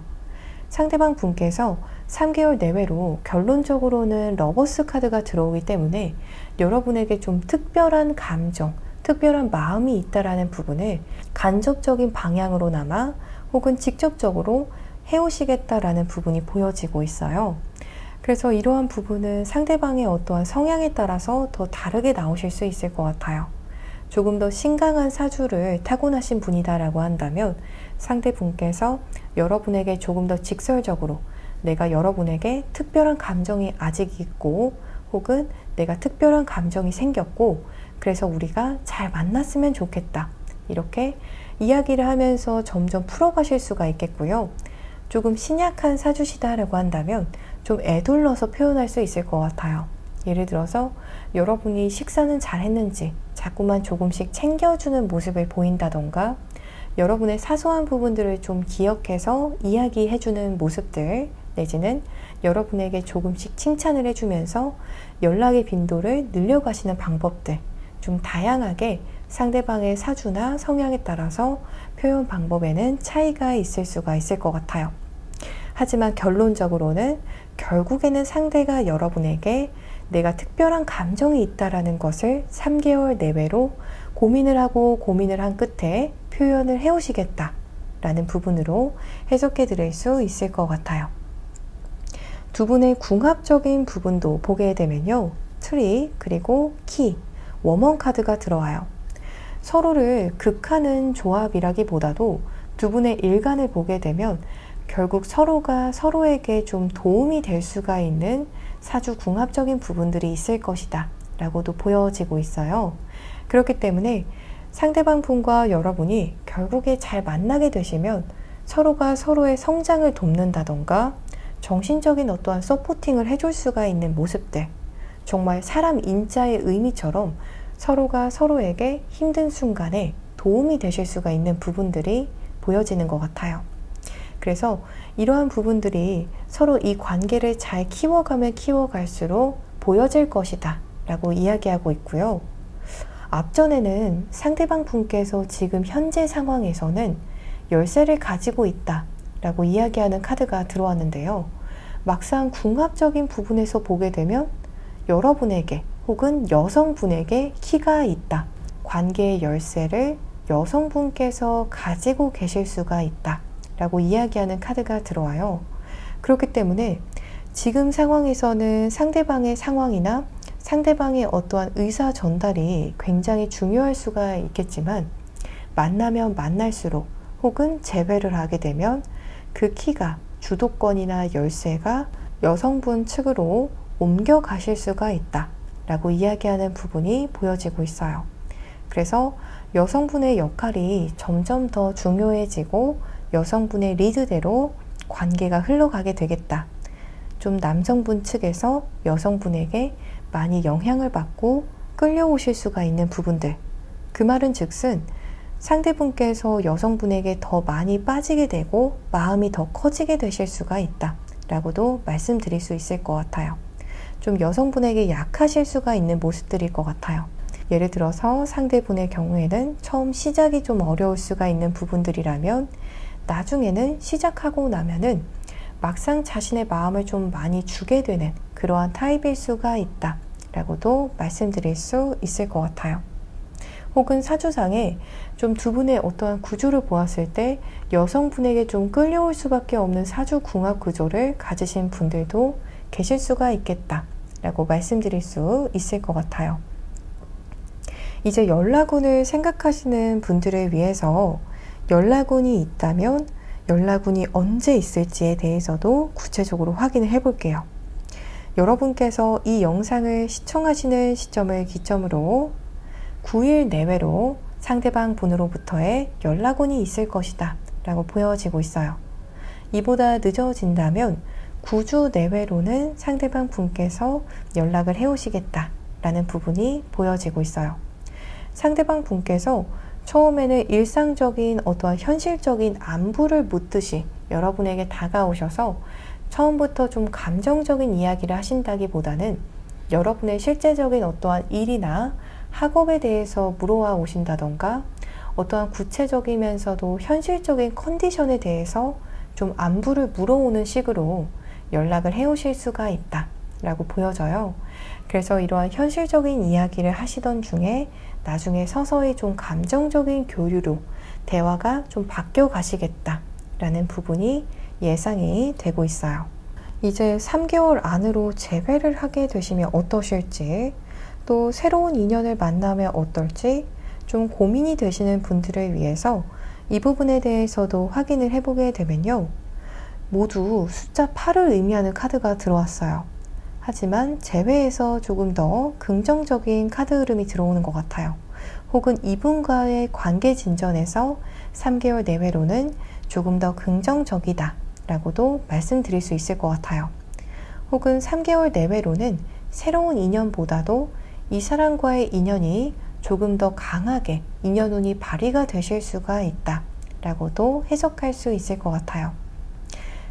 상대방 분께서 3개월 내외로 결론적으로는 러버스 카드가 들어오기 때문에 여러분에게 좀 특별한 감정, 특별한 마음이 있다라는 부분을 간접적인 방향으로나마 혹은 직접적으로 해오시겠다라는 부분이 보여지고 있어요. 그래서 이러한 부분은 상대방의 어떠한 성향에 따라서 더 다르게 나오실 수 있을 것 같아요. 조금 더 신강한 사주를 타고나신 분이다라고 한다면 상대분께서 여러분에게 조금 더 직설적으로 내가 여러분에게 특별한 감정이 아직 있고 혹은 내가 특별한 감정이 생겼고 그래서 우리가 잘 만났으면 좋겠다. 이렇게 이야기를 하면서 점점 풀어가실 수가 있겠고요. 조금 신약한 사주시다라고 한다면 좀 애둘러서 표현할 수 있을 것 같아요. 예를 들어서 여러분이 식사는 잘 했는지 자꾸만 조금씩 챙겨주는 모습을 보인다던가 여러분의 사소한 부분들을 좀 기억해서 이야기해주는 모습들 내지는 여러분에게 조금씩 칭찬을 해주면서 연락의 빈도를 늘려가시는 방법들 좀 다양하게 상대방의 사주나 성향에 따라서 표현 방법에는 차이가 있을 수가 있을 것 같아요. 하지만 결론적으로는 결국에는 상대가 여러분에게 내가 특별한 감정이 있다라는 것을 3개월 내외로 고민을 하고 고민을 한 끝에 표현을 해오시겠다 라는 부분으로 해석해 드릴 수 있을 것 같아요. 두 분의 궁합적인 부분도 보게 되면요. 트리 그리고 키, 워먼 카드가 들어와요. 서로를 극하는 조합이라기보다도 두 분의 일간을 보게 되면 결국 서로가 서로에게 좀 도움이 될 수가 있는 사주 궁합적인 부분들이 있을 것이다 라고도 보여지고 있어요. 그렇기 때문에 상대방 분과 여러분이 결국에 잘 만나게 되시면 서로가 서로의 성장을 돕는다던가 정신적인 어떠한 서포팅을 해줄 수가 있는 모습들 정말 사람 인자의 의미처럼 서로가 서로에게 힘든 순간에 도움이 되실 수가 있는 부분들이 보여지는 것 같아요. 그래서 이러한 부분들이 서로 이 관계를 잘 키워가면 키워갈수록 보여질 것이다 라고 이야기하고 있고요. 앞전에는 상대방 분께서 지금 현재 상황에서는 열쇠를 가지고 있다 라고 이야기하는 카드가 들어왔는데요. 막상 궁합적인 부분에서 보게 되면 여러분에게 혹은 여성분에게 키가 있다. 관계의 열쇠를 여성분께서 가지고 계실 수가 있다 라고 이야기하는 카드가 들어와요. 그렇기 때문에 지금 상황에서는 상대방의 상황이나 상대방의 어떠한 의사 전달이 굉장히 중요할 수가 있겠지만 만나면 만날수록 혹은 재회를 하게 되면 그 키가 주도권이나 열쇠가 여성분 측으로 옮겨가실 수가 있다 라고 이야기하는 부분이 보여지고 있어요. 그래서 여성분의 역할이 점점 더 중요해지고 여성분의 리드대로 관계가 흘러가게 되겠다. 좀 남성분 측에서 여성분에게 많이 영향을 받고 끌려오실 수가 있는 부분들. 그 말은 즉슨 상대분께서 여성분에게 더 많이 빠지게 되고 마음이 더 커지게 되실 수가 있다 라고도 말씀드릴 수 있을 것 같아요. 좀 여성분에게 약하실 수가 있는 모습들일 것 같아요. 예를 들어서 상대분의 경우에는 처음 시작이 좀 어려울 수가 있는 부분들이라면 나중에는 시작하고 나면은 막상 자신의 마음을 좀 많이 주게 되는 그러한 타입일 수가 있다 라고도 말씀드릴 수 있을 것 같아요. 혹은 사주상에 좀 두 분의 어떠한 구조를 보았을 때 여성분에게 좀 끌려올 수밖에 없는 사주궁합 구조를 가지신 분들도 계실 수가 있겠다 라고 말씀드릴 수 있을 것 같아요. 이제 연락운을 생각하시는 분들을 위해서 연락운이 있다면 연락운이 언제 있을지에 대해서도 구체적으로 확인을 해 볼게요. 여러분께서 이 영상을 시청하시는 시점을 기점으로 9일 내외로 상대방 분으로부터의 연락운이 있을 것이다 라고 보여지고 있어요. 이보다 늦어진다면 9주 내외로는 상대방 분께서 연락을 해오시겠다 라는 부분이 보여지고 있어요. 상대방 분께서 처음에는 일상적인 어떠한 현실적인 안부를 묻듯이 여러분에게 다가오셔서 처음부터 좀 감정적인 이야기를 하신다기보다는 여러분의 실제적인 어떠한 일이나 학업에 대해서 물어와 오신다던가 어떠한 구체적이면서도 현실적인 컨디션에 대해서 좀 안부를 물어오는 식으로 연락을 해오실 수가 있다 라고 보여져요. 그래서 이러한 현실적인 이야기를 하시던 중에 나중에 서서히 좀 감정적인 교류로 대화가 좀 바뀌어 가시겠다 라는 부분이 예상이 되고 있어요. 이제 3개월 안으로 재회를 하게 되시면 어떠실지, 또 새로운 인연을 만나면 어떨지 좀 고민이 되시는 분들을 위해서 이 부분에 대해서도 확인을 해보게 되면요. 모두 숫자 8을 의미하는 카드가 들어왔어요. 하지만 재회에서 조금 더 긍정적인 카드 흐름이 들어오는 것 같아요. 혹은 이분과의 관계 진전에서 3개월 내외로는 조금 더 긍정적이다 라고도 말씀드릴 수 있을 것 같아요. 혹은 3개월 내외로는 새로운 인연보다도 이 사람과의 인연이 조금 더 강하게 인연운이 발휘가 되실 수가 있다 라고도 해석할 수 있을 것 같아요.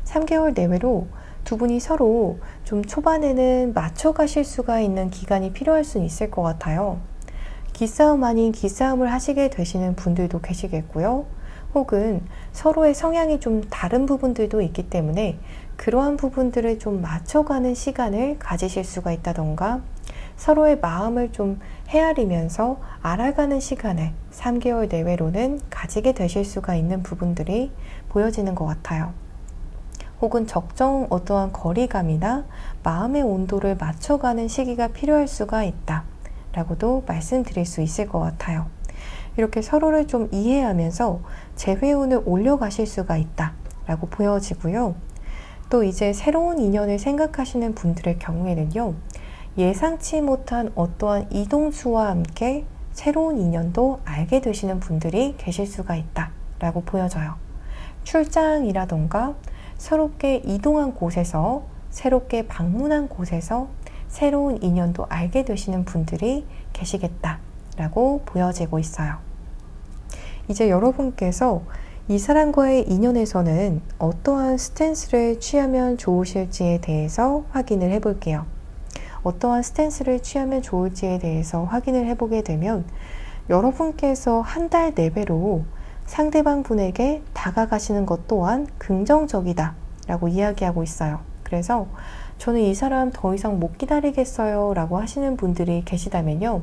3개월 내외로 두 분이 서로 좀 초반에는 맞춰가실 수가 있는 기간이 필요할 수는 있을 것 같아요. 기싸움 아닌 기싸움을 하시게 되시는 분들도 계시겠고요. 혹은 서로의 성향이 좀 다른 부분들도 있기 때문에 그러한 부분들을 좀 맞춰가는 시간을 가지실 수가 있다던가 서로의 마음을 좀 헤아리면서 알아가는 시간을 3개월 내외로는 가지게 되실 수가 있는 부분들이 보여지는 것 같아요. 혹은 적정 어떠한 거리감이나 마음의 온도를 맞춰가는 시기가 필요할 수가 있다 라고도 말씀드릴 수 있을 것 같아요. 이렇게 서로를 좀 이해하면서 재회운을 올려가실 수가 있다 라고 보여지고요. 또 이제 새로운 인연을 생각하시는 분들의 경우에는요. 예상치 못한 어떠한 이동수와 함께 새로운 인연도 알게 되시는 분들이 계실 수가 있다 라고 보여져요. 출장이라던가 새롭게 이동한 곳에서 새롭게 방문한 곳에서 새로운 인연도 알게 되시는 분들이 계시겠다 라고 보여지고 있어요. 이제 여러분께서 이 사람과의 인연에서는 어떠한 스탠스를 취하면 좋으실지에 대해서 확인을 해볼게요. 어떠한 스탠스를 취하면 좋을지에 대해서 확인을 해보게 되면 여러분께서 한 달 내외로 상대방 분에게 다가가시는 것 또한 긍정적이다 라고 이야기하고 있어요. 그래서 저는 이 사람 더 이상 못 기다리겠어요 라고 하시는 분들이 계시다면요.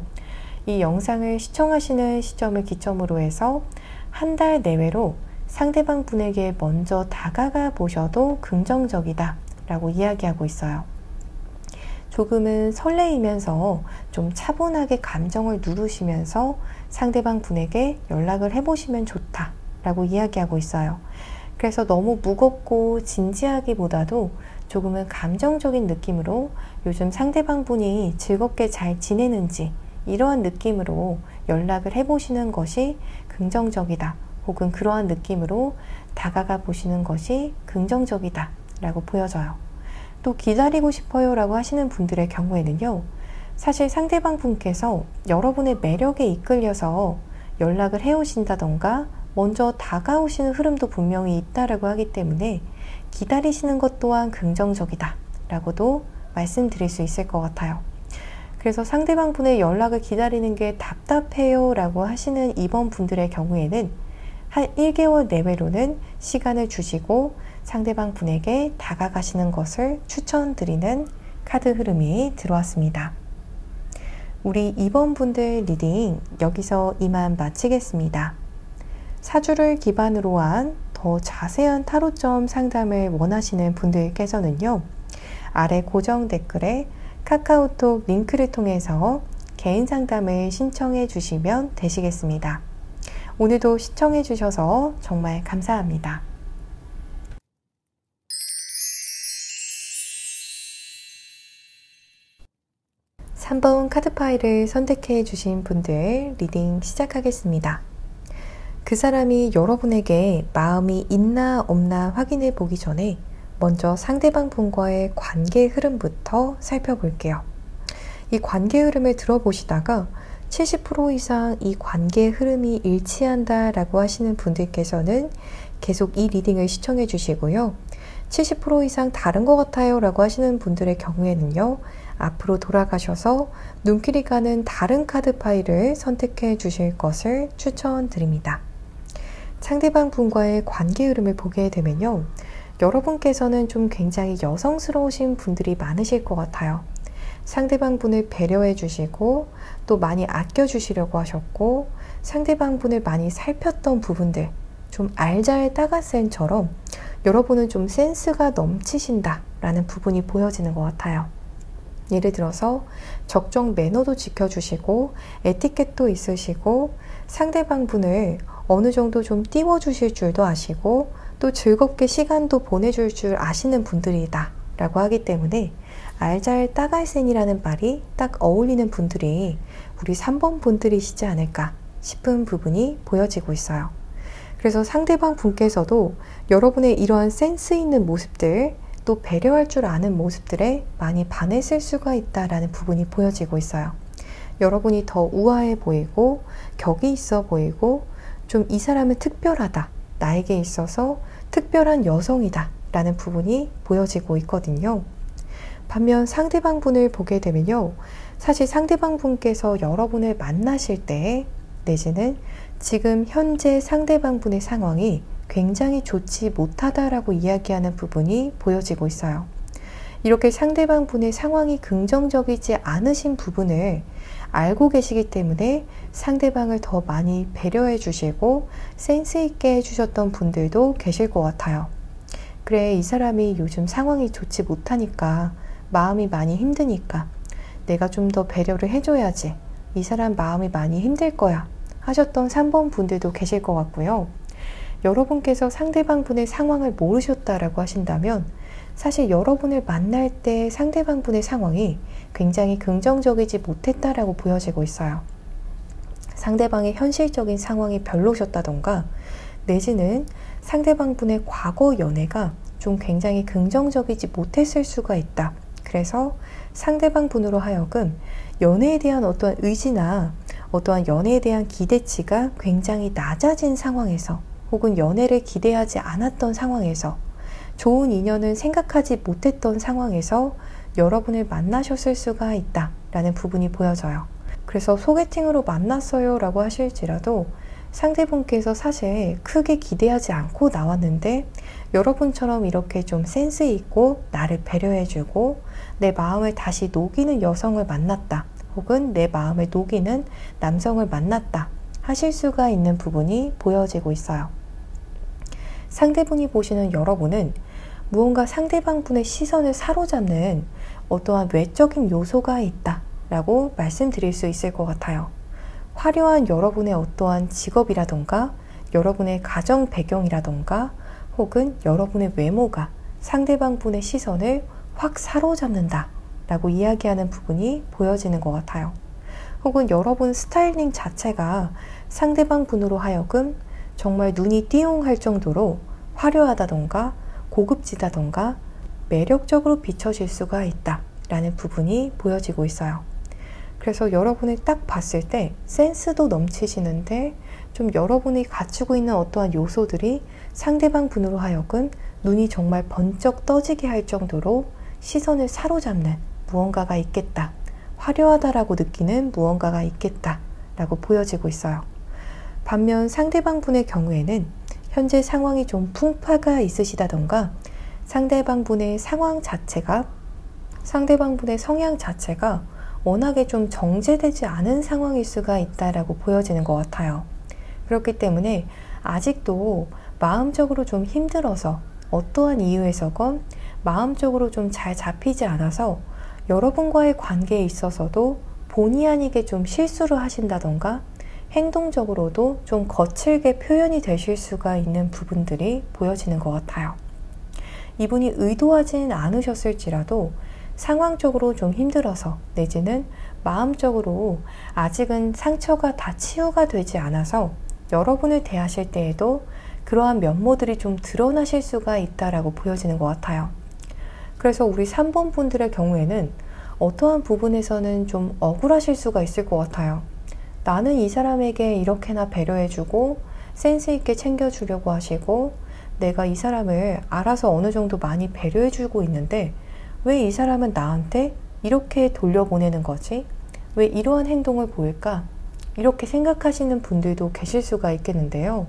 이 영상을 시청하시는 시점을 기점으로 해서 한 달 내외로 상대방 분에게 먼저 다가가 보셔도 긍정적이다 라고 이야기하고 있어요. 조금은 설레이면서 좀 차분하게 감정을 누르시면서 상대방 분에게 연락을 해보시면 좋다 라고 이야기하고 있어요. 그래서 너무 무겁고 진지하기보다도 조금은 감정적인 느낌으로 요즘 상대방 분이 즐겁게 잘 지내는지 이러한 느낌으로 연락을 해보시는 것이 긍정적이다 혹은 그러한 느낌으로 다가가 보시는 것이 긍정적이다 라고 보여져요. 또 기다리고 싶어요 라고 하시는 분들의 경우에는요. 사실 상대방 분께서 여러분의 매력에 이끌려서 연락을 해오신다던가 먼저 다가오시는 흐름도 분명히 있다라고 하기 때문에 기다리시는 것 또한 긍정적이다 라고도 말씀드릴 수 있을 것 같아요. 그래서 상대방 분의 연락을 기다리는 게 답답해요 라고 하시는 이번 분들의 경우에는 한 1개월 내외로는 시간을 주시고 상대방 분에게 다가가시는 것을 추천드리는 카드 흐름이 들어왔습니다. 우리 2번 분들 리딩 여기서 이만 마치겠습니다. 사주를 기반으로 한 더 자세한 타로점 상담을 원하시는 분들께서는요, 아래 고정 댓글에 카카오톡 링크를 통해서 개인 상담을 신청해 주시면 되시겠습니다. 오늘도 시청해 주셔서 정말 감사합니다. 3번 카드 파일을 선택해 주신 분들 리딩 시작하겠습니다. 그 사람이 여러분에게 마음이 있나 없나 확인해 보기 전에 먼저 상대방 분과의 관계 흐름부터 살펴볼게요. 이 관계 흐름을 들어보시다가 70% 이상 이 관계 흐름이 일치한다 라고 하시는 분들께서는 계속 이 리딩을 시청해 주시고요. 70% 이상 다른 것 같아요 라고 하시는 분들의 경우에는요, 앞으로 돌아가셔서 눈길이 가는 다른 카드 파일을 선택해 주실 것을 추천드립니다. 상대방 분과의 관계 흐름을 보게 되면요, 여러분께서는 좀 굉장히 여성스러우신 분들이 많으실 것 같아요. 상대방 분을 배려해 주시고 또 많이 아껴 주시려고 하셨고, 상대방 분을 많이 살폈던 부분들, 좀 알잘딱아센처럼 여러분은 좀 센스가 넘치신다 라는 부분이 보여지는 것 같아요. 예를 들어서 적정 매너도 지켜주시고 에티켓도 있으시고 상대방 분을 어느 정도 좀 띄워주실 줄도 아시고 또 즐겁게 시간도 보내줄 줄 아시는 분들이다 라고 하기 때문에 알잘딱알센이라는 말이 딱 어울리는 분들이 우리 3번 분들이시지 않을까 싶은 부분이 보여지고 있어요. 그래서 상대방 분께서도 여러분의 이러한 센스 있는 모습들, 또 배려할 줄 아는 모습들에 많이 반했을 수가 있다라는 부분이 보여지고 있어요. 여러분이 더 우아해 보이고 격이 있어 보이고 좀 이 사람은 특별하다, 나에게 있어서 특별한 여성이다 라는 부분이 보여지고 있거든요. 반면 상대방 분을 보게 되면요, 사실 상대방 분께서 여러분을 만나실 때 내지는 지금 현재 상대방 분의 상황이 굉장히 좋지 못하다라고 이야기하는 부분이 보여지고 있어요. 이렇게 상대방 분의 상황이 긍정적이지 않으신 부분을 알고 계시기 때문에 상대방을 더 많이 배려해 주시고 센스 있게 해주셨던 분들도 계실 것 같아요. 그래, 이 사람이 요즘 상황이 좋지 못하니까, 마음이 많이 힘드니까 내가 좀 더 배려를 해줘야지, 이 사람 마음이 많이 힘들 거야 하셨던 3번 분들도 계실 것 같고요. 여러분께서 상대방 분의 상황을 모르셨다라고 하신다면 사실 여러분을 만날 때 상대방 분의 상황이 굉장히 긍정적이지 못했다라고 보여지고 있어요. 상대방의 현실적인 상황이 별로셨다던가 내지는 상대방 분의 과거 연애가 좀 굉장히 긍정적이지 못했을 수가 있다. 그래서 상대방 분으로 하여금 연애에 대한 어떠한 의지나 어떠한 연애에 대한 기대치가 굉장히 낮아진 상황에서, 혹은 연애를 기대하지 않았던 상황에서, 좋은 인연은 생각하지 못했던 상황에서 여러분을 만나셨을 수가 있다라는 부분이 보여져요. 그래서 소개팅으로 만났어요 라고 하실지라도 상대분께서 사실 크게 기대하지 않고 나왔는데 여러분처럼 이렇게 좀 센스 있고 나를 배려해주고 내 마음을 다시 녹이는 여성을 만났다, 혹은 내 마음을 녹이는 남성을 만났다 하실 수가 있는 부분이 보여지고 있어요. 상대분이 보시는 여러분은 무언가 상대방 분의 시선을 사로잡는 어떠한 외적인 요소가 있다 라고 말씀드릴 수 있을 것 같아요. 화려한 여러분의 어떠한 직업이라던가 여러분의 가정 배경이라던가 혹은 여러분의 외모가 상대방 분의 시선을 확 사로잡는다 라고 이야기하는 부분이 보여지는 것 같아요. 혹은 여러분 스타일링 자체가 상대방 분으로 하여금 정말 눈이 띠용할 정도로 화려하다던가 고급지다던가 매력적으로 비춰질 수가 있다 라는 부분이 보여지고 있어요. 그래서 여러분을 딱 봤을 때 센스도 넘치시는데 좀 여러분이 갖추고 있는 어떠한 요소들이 상대방 분으로 하여금 눈이 정말 번쩍 떠지게 할 정도로 시선을 사로잡는 무언가가 있겠다, 화려하다라고 느끼는 무언가가 있겠다 라고 보여지고 있어요. 반면 상대방 분의 경우에는 현재 상황이 좀 풍파가 있으시다던가 상대방 분의 상황 자체가 상대방 분의 성향 자체가 워낙에 좀 정제되지 않은 상황일 수가 있다라고 보여지는 것 같아요. 그렇기 때문에 아직도 마음적으로 좀 힘들어서 어떠한 이유에서건 마음적으로 좀 잘 잡히지 않아서 여러분과의 관계에 있어서도 본의 아니게 좀 실수를 하신다던가 행동적으로도 좀 거칠게 표현이 되실 수가 있는 부분들이 보여지는 것 같아요. 이분이 의도하진 않으셨을지라도 상황적으로 좀 힘들어서 내지는 마음적으로 아직은 상처가 다 치유가 되지 않아서 여러분을 대하실 때에도 그러한 면모들이 좀 드러나실 수가 있다라고 보여지는 것 같아요. 그래서 우리 3번 분들의 경우에는 어떠한 부분에서는 좀 억울하실 수가 있을 것 같아요. 나는 이 사람에게 이렇게나 배려해주고 센스 있게 챙겨주려고 하시고 내가 이 사람을 알아서 어느 정도 많이 배려해주고 있는데 왜 이 사람은 나한테 이렇게 돌려보내는 거지? 왜 이러한 행동을 보일까? 이렇게 생각하시는 분들도 계실 수가 있겠는데요.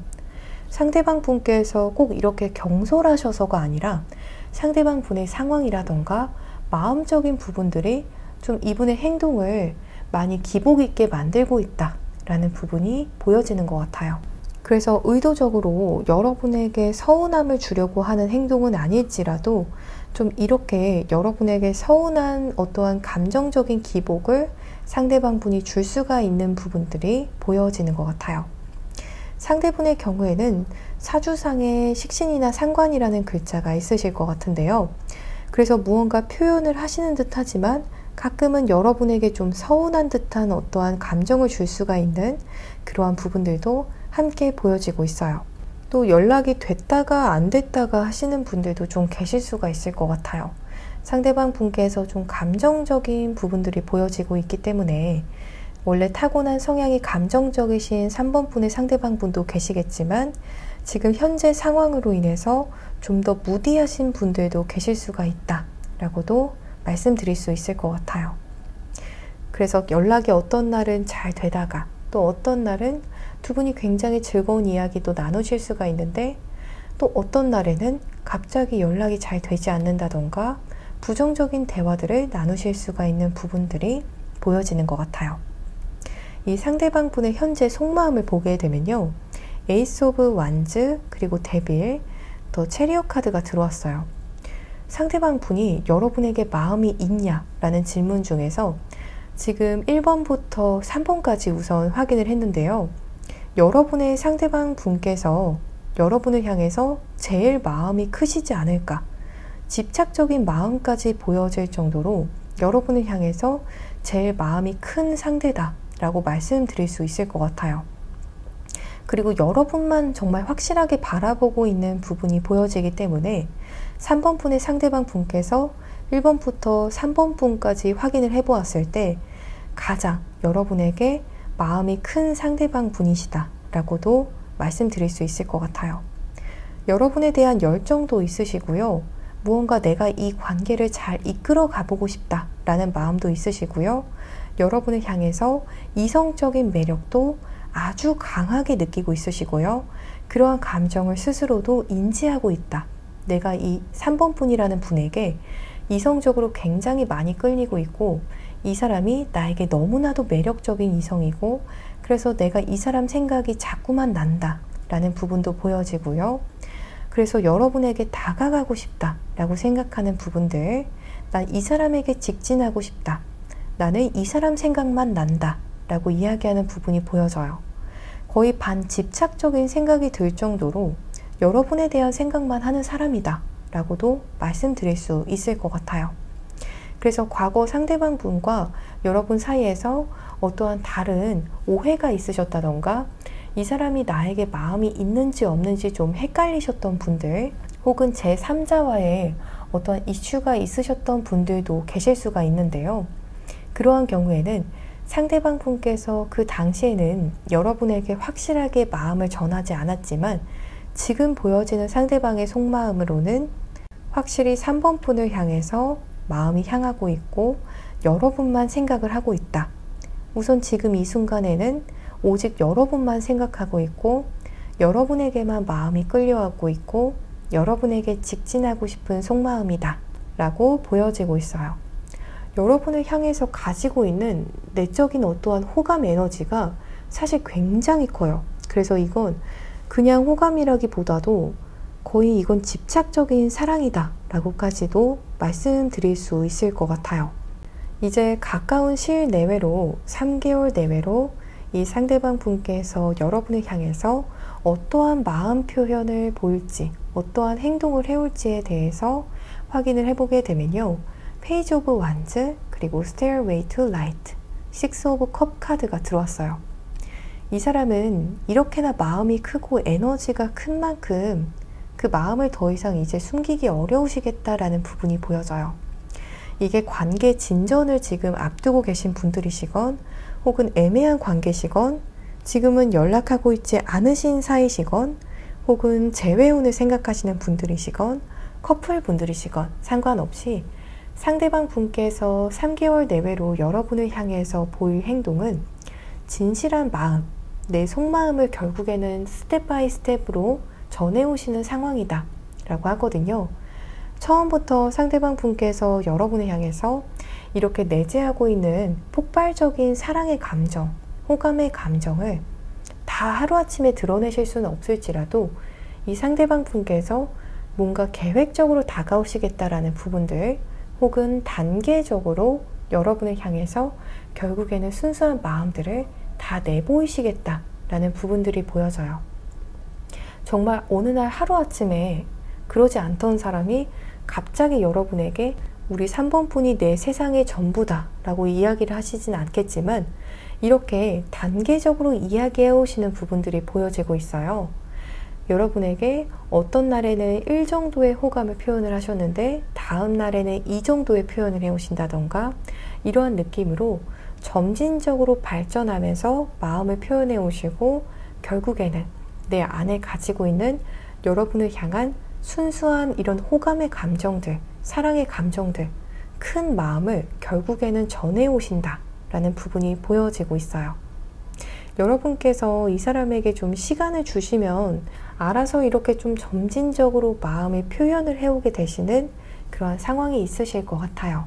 상대방 분께서 꼭 이렇게 경솔하셔서가 아니라 상대방 분의 상황이라던가 마음적인 부분들이 좀 이분의 행동을 많이 기복 있게 만들고 있다라는 부분이 보여지는 것 같아요. 그래서 의도적으로 여러분에게 서운함을 주려고 하는 행동은 아닐지라도 좀 이렇게 여러분에게 서운한 어떠한 감정적인 기복을 상대방 분이 줄 수가 있는 부분들이 보여지는 것 같아요. 상대분의 경우에는 사주상에 식신이나 상관이라는 글자가 있으실 것 같은데요. 그래서 무언가 표현을 하시는 듯 하지만 가끔은 여러분에게 좀 서운한 듯한 어떠한 감정을 줄 수가 있는 그러한 부분들도 함께 보여지고 있어요. 또 연락이 됐다가 안 됐다가 하시는 분들도 좀 계실 수가 있을 것 같아요. 상대방 분께서 좀 감정적인 부분들이 보여지고 있기 때문에 원래 타고난 성향이 감정적이신 3번 분의 상대방 분도 계시겠지만 지금 현재 상황으로 인해서 좀 더 무디하신 분들도 계실 수가 있다라고도 말씀드릴 수 있을 것 같아요. 그래서 연락이 어떤 날은 잘 되다가 또 어떤 날은 두 분이 굉장히 즐거운 이야기도 나누실 수가 있는데 또 어떤 날에는 갑자기 연락이 잘 되지 않는다던가 부정적인 대화들을 나누실 수가 있는 부분들이 보여지는 것 같아요. 이 상대방 분의 현재 속마음을 보게 되면요. 에이스 오브 완즈 그리고 데빌 또 체리엇 카드가 들어왔어요. 상대방 분이 여러분에게 마음이 있냐라는 질문 중에서 지금 1번부터 3번까지 우선 확인을 했는데요. 여러분의 상대방 분께서 여러분을 향해서 제일 마음이 크시지 않을까, 집착적인 마음까지 보여질 정도로 여러분을 향해서 제일 마음이 큰 상대다 라고 말씀드릴 수 있을 것 같아요. 그리고 여러분만 정말 확실하게 바라보고 있는 부분이 보여지기 때문에 3번 분의 상대방 분께서 1번부터 3번 분까지 확인을 해보았을 때 가장 여러분에게 마음이 큰 상대방 분이시다 라고도 말씀드릴 수 있을 것 같아요. 여러분에 대한 열정도 있으시고요. 무언가 내가 이 관계를 잘 이끌어 가보고 싶다 라는 마음도 있으시고요. 여러분을 향해서 이성적인 매력도 아주 강하게 느끼고 있으시고요. 그러한 감정을 스스로도 인지하고 있다. 내가 이 3번 분이라는 분에게 이성적으로 굉장히 많이 끌리고 있고 이 사람이 나에게 너무나도 매력적인 이성이고 그래서 내가 이 사람 생각이 자꾸만 난다 라는 부분도 보여지고요. 그래서 여러분에게 다가가고 싶다 라고 생각하는 부분들, 난 이 사람에게 직진하고 싶다, 나는 이 사람 생각만 난다 라고 이야기하는 부분이 보여져요. 거의 반집착적인 생각이 들 정도로 여러분에 대한 생각만 하는 사람이다 라고도 말씀드릴 수 있을 것 같아요. 그래서 과거 상대방 분과 여러분 사이에서 어떠한 다른 오해가 있으셨다던가 이 사람이 나에게 마음이 있는지 없는지 좀 헷갈리셨던 분들, 혹은 제3자와의 어떠한 이슈가 있으셨던 분들도 계실 수가 있는데요. 그러한 경우에는 상대방 분께서 그 당시에는 여러분에게 확실하게 마음을 전하지 않았지만 지금 보여지는 상대방의 속마음으로는 확실히 3번 분을 향해서 마음이 향하고 있고 여러분만 생각을 하고 있다. 우선 지금 이 순간에는 오직 여러분만 생각하고 있고 여러분에게만 마음이 끌려가고 있고 여러분에게 직진하고 싶은 속마음이다 라고 보여지고 있어요. 여러분을 향해서 가지고 있는 내적인 어떠한 호감 에너지가 사실 굉장히 커요. 그래서 이건 그냥 호감이라기보다도 거의 이건 집착적인 사랑이다 라고까지도 말씀드릴 수 있을 것 같아요. 이제 가까운 시일 내외로 3개월 내외로 이 상대방 분께서 여러분을 향해서 어떠한 마음 표현을 보일지, 어떠한 행동을 해올지에 대해서 확인을 해보게 되면요. 페이지 오브 완즈, 그리고 Stairway to Light, 식스 오브 컵 카드가 들어왔어요. 이 사람은 이렇게나 마음이 크고 에너지가 큰 만큼 그 마음을 더 이상 이제 숨기기 어려우시겠다라는 부분이 보여져요. 이게 관계 진전을 지금 앞두고 계신 분들이시건 혹은 애매한 관계시건 지금은 연락하고 있지 않으신 사이시건 혹은 재회혼을 생각하시는 분들이시건 커플 분들이시건 상관없이 상대방 분께서 3개월 내외로 여러분을 향해서 보일 행동은 진실한 마음, 내 속마음을 결국에는 스텝 바이 스텝으로 전해오시는 상황이다 라고 하거든요. 처음부터 상대방 분께서 여러분을 향해서 이렇게 내재하고 있는 폭발적인 사랑의 감정, 호감의 감정을 다 하루아침에 드러내실 수는 없을지라도 이 상대방 분께서 뭔가 계획적으로 다가오시겠다라는 부분들 혹은 단계적으로 여러분을 향해서 결국에는 순수한 마음들을 다 내보이시겠다라는 부분들이 보여져요. 정말 어느 날 하루아침에 그러지 않던 사람이 갑자기 여러분에게 우리 3번 분이 내 세상의 전부다 라고 이야기를 하시진 않겠지만 이렇게 단계적으로 이야기해 오시는 부분들이 보여지고 있어요. 여러분에게 어떤 날에는 1 정도의 호감을 표현을 하셨는데 다음 날에는 2 정도의 표현을 해 오신다던가 이러한 느낌으로 점진적으로 발전하면서 마음을 표현해 오시고 결국에는 내 안에 가지고 있는 여러분을 향한 순수한 이런 호감의 감정들, 사랑의 감정들, 큰 마음을 결국에는 전해 오신다 라는 부분이 보여지고 있어요. 여러분께서 이 사람에게 좀 시간을 주시면 알아서 이렇게 좀 점진적으로 마음의 표현을 해오게 되시는 그러한 상황이 있으실 것 같아요.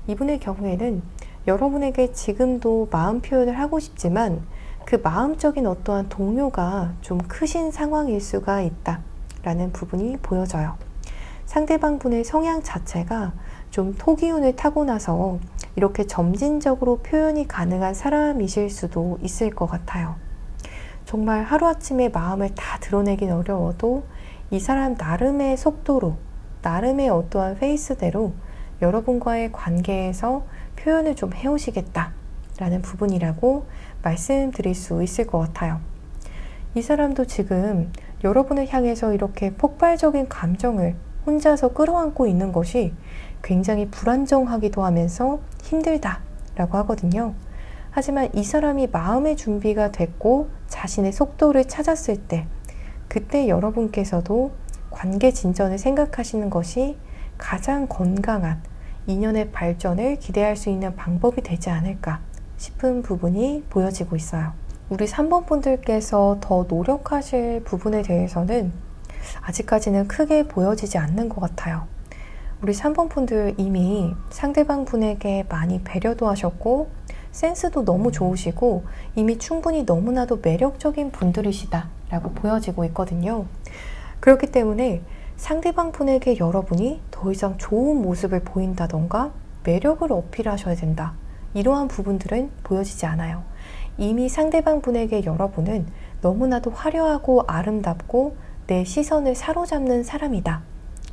이분의 경우에는 여러분에게 지금도 마음 표현을 하고 싶지만 그 마음적인 어떠한 동요가 좀 크신 상황일 수가 있다 라는 부분이 보여져요. 상대방 분의 성향 자체가 좀 토기운을 타고나서 이렇게 점진적으로 표현이 가능한 사람이실 수도 있을 것 같아요. 정말 하루아침에 마음을 다 드러내긴 어려워도 이 사람 나름의 속도로, 나름의 어떠한 페이스대로 여러분과의 관계에서 표현을 좀 해오시겠다 라는 부분이라고 말씀드릴 수 있을 것 같아요. 이 사람도 지금 여러분을 향해서 이렇게 폭발적인 감정을 혼자서 끌어안고 있는 것이 굉장히 불안정하기도 하면서 힘들다 라고 하거든요. 하지만 이 사람이 마음의 준비가 됐고 자신의 속도를 찾았을 때 그때 여러분께서도 관계 진전을 생각하시는 것이 가장 건강한 인연의 발전을 기대할 수 있는 방법이 되지 않을까 싶은 부분이 보여지고 있어요. 우리 3번 분들께서 더 노력하실 부분에 대해서는 아직까지는 크게 보여지지 않는 것 같아요. 우리 3번 분들 이미 상대방 분에게 많이 배려도 하셨고 센스도 너무 좋으시고 이미 충분히 너무나도 매력적인 분들이시다 라고 보여지고 있거든요. 그렇기 때문에 상대방 분에게 여러분이 더 이상 좋은 모습을 보인다던가 매력을 어필하셔야 된다. 이러한 부분들은 보여지지 않아요. 이미 상대방 분에게 여러분은 너무나도 화려하고 아름답고 내 시선을 사로잡는 사람이다.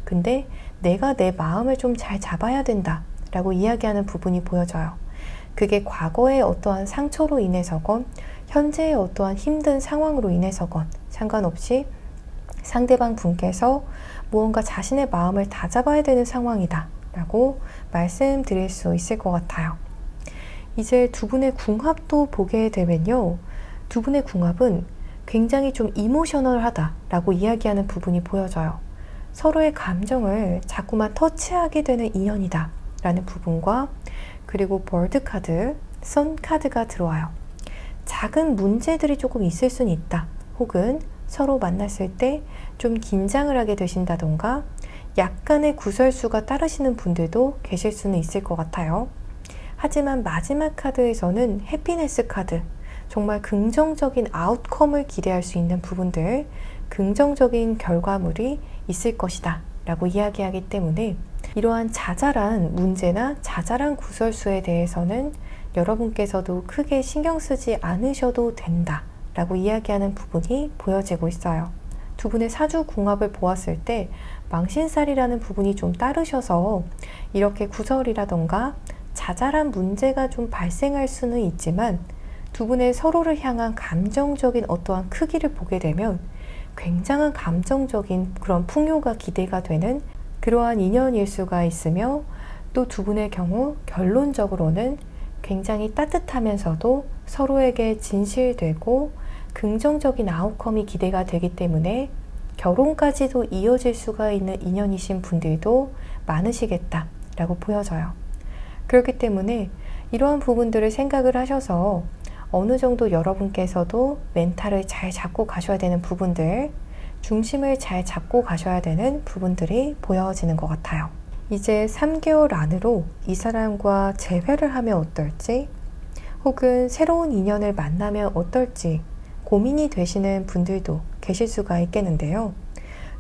근데 내가 내 마음을 좀 잘 잡아야 된다 라고 이야기하는 부분이 보여져요. 그게 과거의 어떠한 상처로 인해서건 현재의 어떠한 힘든 상황으로 인해서건 상관없이 상대방 분께서 무언가 자신의 마음을 다잡아야 되는 상황이다 라고 말씀드릴 수 있을 것 같아요. 이제 두 분의 궁합도 보게 되면요. 두 분의 궁합은 굉장히 좀 이모셔널하다 라고 이야기하는 부분이 보여져요. 서로의 감정을 자꾸만 터치하게 되는 인연이다 라는 부분과 그리고 벌드 카드, 선 카드가 들어와요. 작은 문제들이 조금 있을 수는 있다. 혹은 서로 만났을 때 좀 긴장을 하게 되신다던가 약간의 구설수가 따르시는 분들도 계실 수는 있을 것 같아요. 하지만 마지막 카드에서는 해피네스 카드, 정말 긍정적인 아웃컴을 기대할 수 있는 부분들, 긍정적인 결과물이 있을 것이다 라고 이야기하기 때문에 이러한 자잘한 문제나 자잘한 구설수에 대해서는 여러분께서도 크게 신경 쓰지 않으셔도 된다 라고 이야기하는 부분이 보여지고 있어요. 두 분의 사주 궁합을 보았을 때 망신살이라는 부분이 좀 따르셔서 이렇게 구설이라던가 자잘한 문제가 좀 발생할 수는 있지만 두 분의 서로를 향한 감정적인 어떠한 크기를 보게 되면 굉장한 감정적인 그런 풍요가 기대가 되는 그러한 인연일 수가 있으며, 또 두 분의 경우 결론적으로는 굉장히 따뜻하면서도 서로에게 진실되고 긍정적인 아웃컴이 기대가 되기 때문에 결혼까지도 이어질 수가 있는 인연이신 분들도 많으시겠다라고 보여져요. 그렇기 때문에 이러한 부분들을 생각을 하셔서 어느 정도 여러분께서도 멘탈을 잘 잡고 가셔야 되는 부분들, 중심을 잘 잡고 가셔야 되는 부분들이 보여지는 것 같아요. 이제 3개월 안으로 이 사람과 재회를 하면 어떨지, 혹은 새로운 인연을 만나면 어떨지 고민이 되시는 분들도 계실 수가 있겠는데요.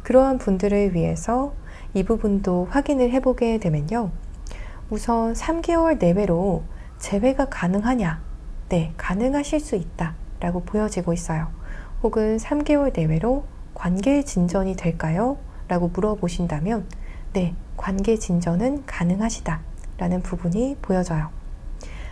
그러한 분들을 위해서 이 부분도 확인을 해보게 되면요. 우선 3개월 내외로 재회가 가능하냐? 네, 가능하실 수 있다 라고 보여지고 있어요. 혹은 3개월 내외로 관계 진전이 될까요? 라고 물어보신다면 네, 관계 진전은 가능하시다 라는 부분이 보여져요.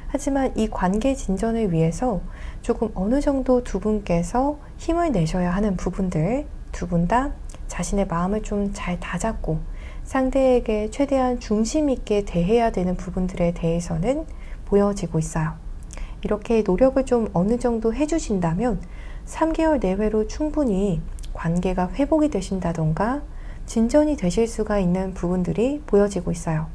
하지만 이 관계 진전을 위해서 조금 어느 정도 두 분께서 힘을 내셔야 하는 부분들, 두 분 다 자신의 마음을 좀 잘 다잡고 상대에게 최대한 중심 있게 대해야 되는 부분들에 대해서는 보여지고 있어요. 이렇게 노력을 좀 어느 정도 해주신다면 3개월 내외로 충분히 관계가 회복이 되신다던가 진전이 되실 수가 있는 부분들이 보여지고 있어요.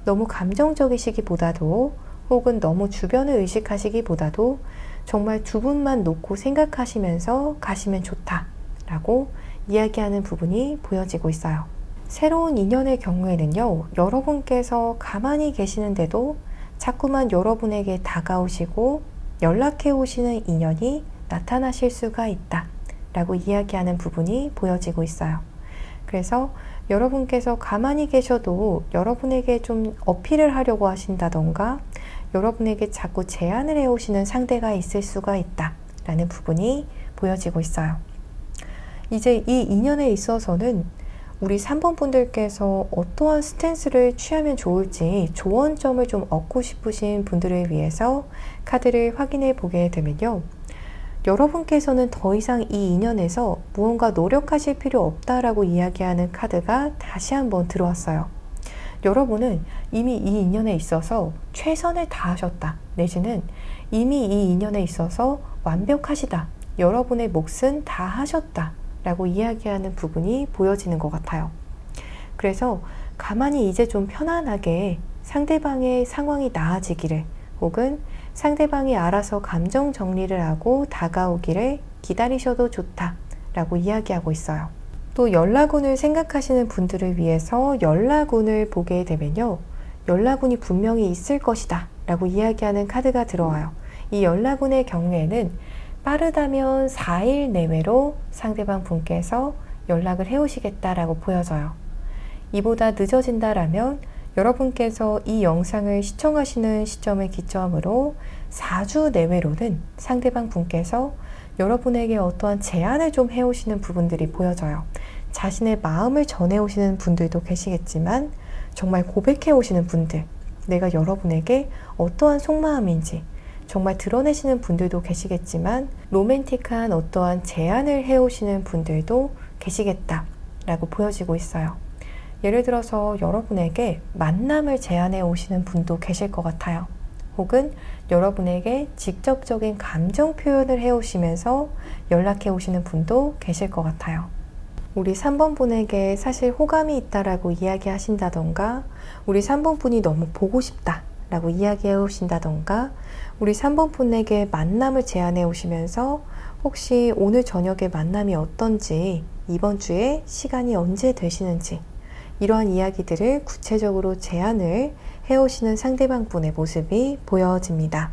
너무 감정적이시기보다도, 혹은 너무 주변을 의식하시기보다도 정말 두 분만 놓고 생각하시면서 가시면 좋다라고 이야기하는 부분이 보여지고 있어요. 새로운 인연의 경우에는요, 여러분께서 가만히 계시는데도 자꾸만 여러분에게 다가오시고 연락해 오시는 인연이 나타나실 수가 있다 라고 이야기하는 부분이 보여지고 있어요. 그래서 여러분께서 가만히 계셔도 여러분에게 좀 어필을 하려고 하신다던가 여러분에게 자꾸 제안을 해오시는 상대가 있을 수가 있다 라는 부분이 보여지고 있어요. 이제 이 인연에 있어서는 우리 3번 분들께서 어떠한 스탠스를 취하면 좋을지 조언점을 좀 얻고 싶으신 분들을 위해서 카드를 확인해 보게 되면요. 여러분께서는 더 이상 이 인연에서 무언가 노력하실 필요 없다라고 이야기하는 카드가 다시 한번 들어왔어요. 여러분은 이미 이 인연에 있어서 최선을 다하셨다, 내지는 이미 이 인연에 있어서 완벽하시다, 여러분의 몫은 다 하셨다 라고 이야기하는 부분이 보여지는 것 같아요. 그래서 가만히 이제 좀 편안하게 상대방의 상황이 나아지기를, 혹은 상대방이 알아서 감정 정리를 하고 다가오기를 기다리셔도 좋다 라고 이야기하고 있어요. 또 연락운을 생각하시는 분들을 위해서 연락운을 보게 되면요, 연락운이 분명히 있을 것이다 라고 이야기하는 카드가 들어와요. 이 연락운의 경우에는 빠르다면 4일 내외로 상대방 분께서 연락을 해오시겠다라고 보여져요. 이보다 늦어진다라면 여러분께서 이 영상을 시청하시는 시점을 기점으로 4주 내외로는 상대방 분께서 여러분에게 어떠한 제안을 좀 해오시는 부분들이 보여져요. 자신의 마음을 전해오시는 분들도 계시겠지만 정말 고백해오시는 분들, 내가 여러분에게 어떠한 속마음인지 정말 드러내시는 분들도 계시겠지만 로맨틱한 어떠한 제안을 해오시는 분들도 계시겠다라고 보여지고 있어요. 예를 들어서 여러분에게 만남을 제안해 오시는 분도 계실 것 같아요. 혹은 여러분에게 직접적인 감정 표현을 해오시면서 연락해 오시는 분도 계실 것 같아요. 우리 3번 분에게 사실 호감이 있다라고 이야기하신다던가, 우리 3번 분이 너무 보고 싶다 라고 이야기해 오신다던가, 우리 3번 분에게 만남을 제안해 오시면서 혹시 오늘 저녁에 만남이 어떤지, 이번 주에 시간이 언제 되시는지, 이러한 이야기들을 구체적으로 제안을 해오시는 상대방 분의 모습이 보여집니다.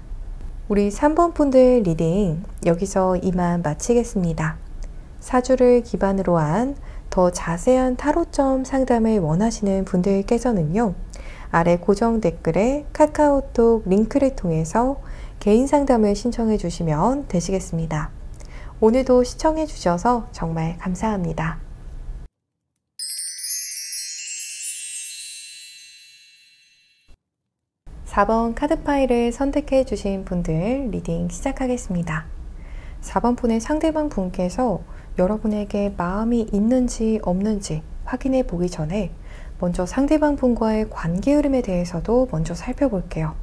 우리 3번 분들 리딩 여기서 이만 마치겠습니다. 사주를 기반으로 한 더 자세한 타로점 상담을 원하시는 분들께서는요, 아래 고정 댓글에 카카오톡 링크를 통해서 개인 상담을 신청해 주시면 되시겠습니다. 오늘도 시청해 주셔서 정말 감사합니다. 4번 카드 파일을 선택해 주신 분들 리딩 시작하겠습니다. 4번 분의 상대방 분께서 여러분에게 마음이 있는지 없는지 확인해 보기 전에 먼저 상대방 분과의 관계 흐름에 대해서도 먼저 살펴볼게요.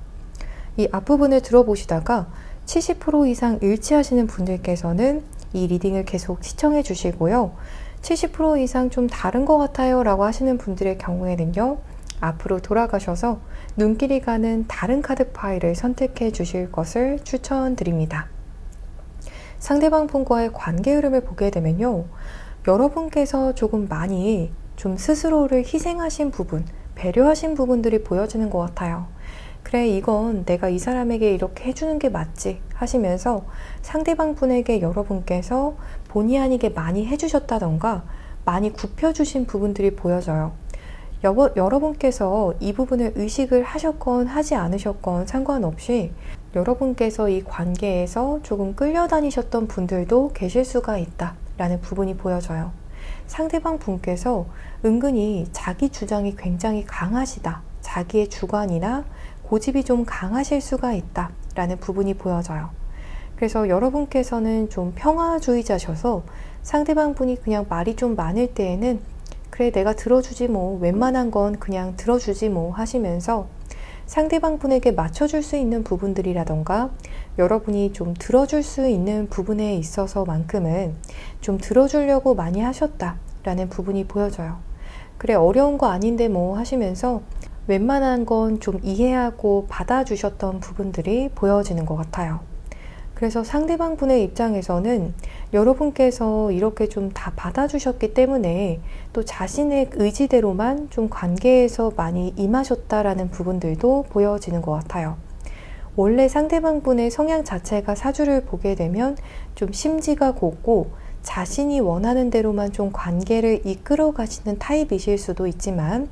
이 앞부분을 들어보시다가 70% 이상 일치하시는 분들께서는 이 리딩을 계속 시청해 주시고요. 70% 이상 좀 다른 것 같아요 라고 하시는 분들의 경우에는요, 앞으로 돌아가셔서 눈길이 가는 다른 카드 파일을 선택해 주실 것을 추천드립니다. 상대방 분과의 관계 흐름을 보게 되면요, 여러분께서 조금 많이 좀 스스로를 희생하신 부분, 배려하신 부분들이 보여지는 것 같아요. 그래, 이건 내가 이 사람에게 이렇게 해주는 게 맞지 하시면서 상대방 분에게 여러분께서 본의 아니게 많이 해주셨다던가 많이 굽혀주신 부분들이 보여져요. 여러분께서 이 부분을 의식을 하셨건 하지 않으셨건 상관없이 여러분께서 이 관계에서 조금 끌려다니셨던 분들도 계실 수가 있다라는 부분이 보여져요. 상대방 분께서 은근히 자기 주장이 굉장히 강하시다, 자기의 주관이나 고집이 좀 강하실 수가 있다라는 부분이 보여져요. 그래서 여러분께서는 좀 평화주의자셔서 상대방 분이 그냥 말이 좀 많을 때에는 그래, 내가 들어주지 뭐, 웬만한 건 그냥 들어주지 뭐 하시면서 상대방 분에게 맞춰줄 수 있는 부분들이라던가 여러분이 좀 들어줄 수 있는 부분에 있어서만큼은 좀 들어주려고 많이 하셨다라는 부분이 보여져요. 그래, 어려운 거 아닌데 뭐 하시면서 웬만한 건 좀 이해하고 받아주셨던 부분들이 보여지는 것 같아요. 그래서 상대방 분의 입장에서는 여러분께서 이렇게 좀 다 받아주셨기 때문에 또 자신의 의지대로만 좀 관계에서 많이 임하셨다라는 부분들도 보여지는 것 같아요. 원래 상대방 분의 성향 자체가 사주를 보게 되면 좀 심지가 곱고 자신이 원하는 대로만 좀 관계를 이끌어 가시는 타입이실 수도 있지만,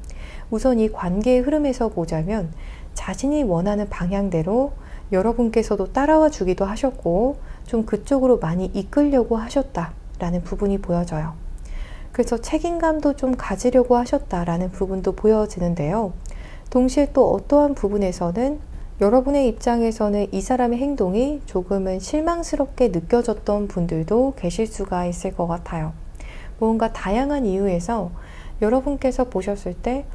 우선 이 관계의 흐름에서 보자면 자신이 원하는 방향대로 여러분께서도 따라와 주기도 하셨고 좀 그쪽으로 많이 이끌려고 하셨다라는 부분이 보여져요. 그래서 책임감도 좀 가지려고 하셨다라는 부분도 보여지는데요. 동시에 또 어떠한 부분에서는 여러분의 입장에서는 이 사람의 행동이 조금은 실망스럽게 느껴졌던 분들도 계실 수가 있을 것 같아요. 뭔가 다양한 이유에서 여러분께서 보셨을 때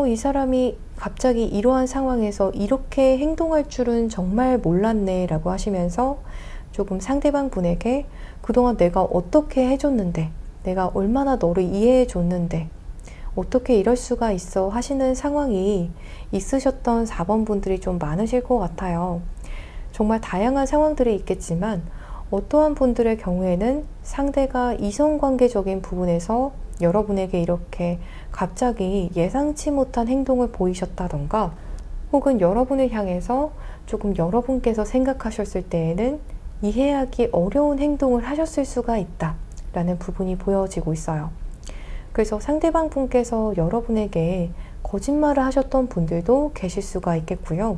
이 사람이 갑자기 이러한 상황에서 이렇게 행동할 줄은 정말 몰랐네 라고 하시면서 조금 상대방 분에게 그동안 내가 어떻게 해줬는데, 내가 얼마나 너를 이해해 줬는데 어떻게 이럴 수가 있어 하시는 상황이 있으셨던 4번 분들이 좀 많으실 것 같아요. 정말 다양한 상황들이 있겠지만 어떠한 분들의 경우에는 상대가 이성관계적인 부분에서 여러분에게 이렇게 갑자기 예상치 못한 행동을 보이셨다던가, 혹은 여러분을 향해서 조금 여러분께서 생각하셨을 때에는 이해하기 어려운 행동을 하셨을 수가 있다 라는 부분이 보여지고 있어요. 그래서 상대방 분께서 여러분에게 거짓말을 하셨던 분들도 계실 수가 있겠고요.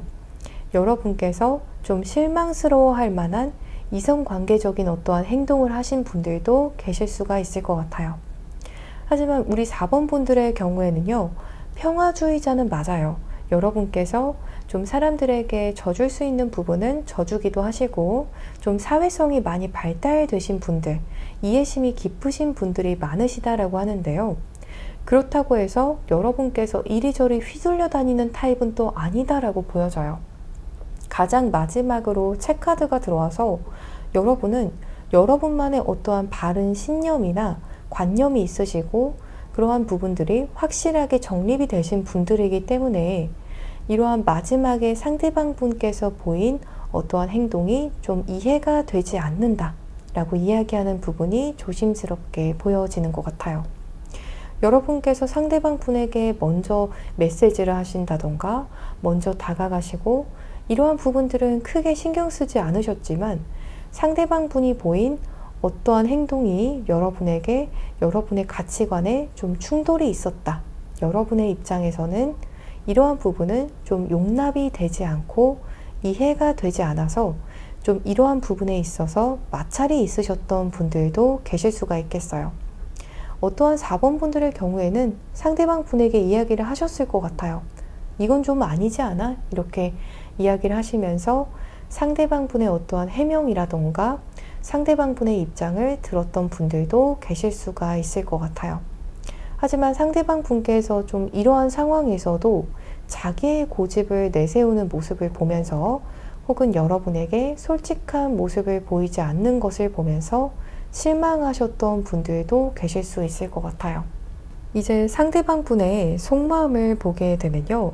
여러분께서 좀 실망스러워 할 만한 이성관계적인 어떠한 행동을 하신 분들도 계실 수가 있을 것 같아요. 하지만 우리 4번 분들의 경우에는요, 평화주의자는 맞아요. 여러분께서 좀 사람들에게 져줄 수 있는 부분은 져주기도 하시고 좀 사회성이 많이 발달되신 분들, 이해심이 깊으신 분들이 많으시다라고 하는데요. 그렇다고 해서 여러분께서 이리저리 휘둘려 다니는 타입은 또 아니다라고 보여져요. 가장 마지막으로 체카드가 들어와서 여러분은 여러분만의 어떠한 바른 신념이나 관념이 있으시고 그러한 부분들이 확실하게 정립이 되신 분들이기 때문에 이러한 마지막에 상대방 분께서 보인 어떠한 행동이 좀 이해가 되지 않는다 라고 이야기하는 부분이 조심스럽게 보여지는 것 같아요. 여러분께서 상대방 분에게 먼저 메시지를 하신다던가 먼저 다가가시고 이러한 부분들은 크게 신경 쓰지 않으셨지만 상대방 분이 보인 어떠한 행동이 여러분에게 여러분의 가치관에 좀 충돌이 있었다. 여러분의 입장에서는 이러한 부분은 좀 용납이 되지 않고 이해가 되지 않아서 좀 이러한 부분에 있어서 마찰이 있으셨던 분들도 계실 수가 있겠어요. 어떠한 4번 분들의 경우에는 상대방 분에게 이야기를 하셨을 것 같아요. 이건 좀 아니지 않아? 이렇게 이야기를 하시면서 상대방 분의 어떠한 해명이라던가 상대방 분의 입장을 들었던 분들도 계실 수가 있을 것 같아요. 하지만 상대방 분께서 좀 이러한 상황에서도 자기의 고집을 내세우는 모습을 보면서 혹은 여러분에게 솔직한 모습을 보이지 않는 것을 보면서 실망하셨던 분들도 계실 수 있을 것 같아요. 이제 상대방 분의 속마음을 보게 되면요.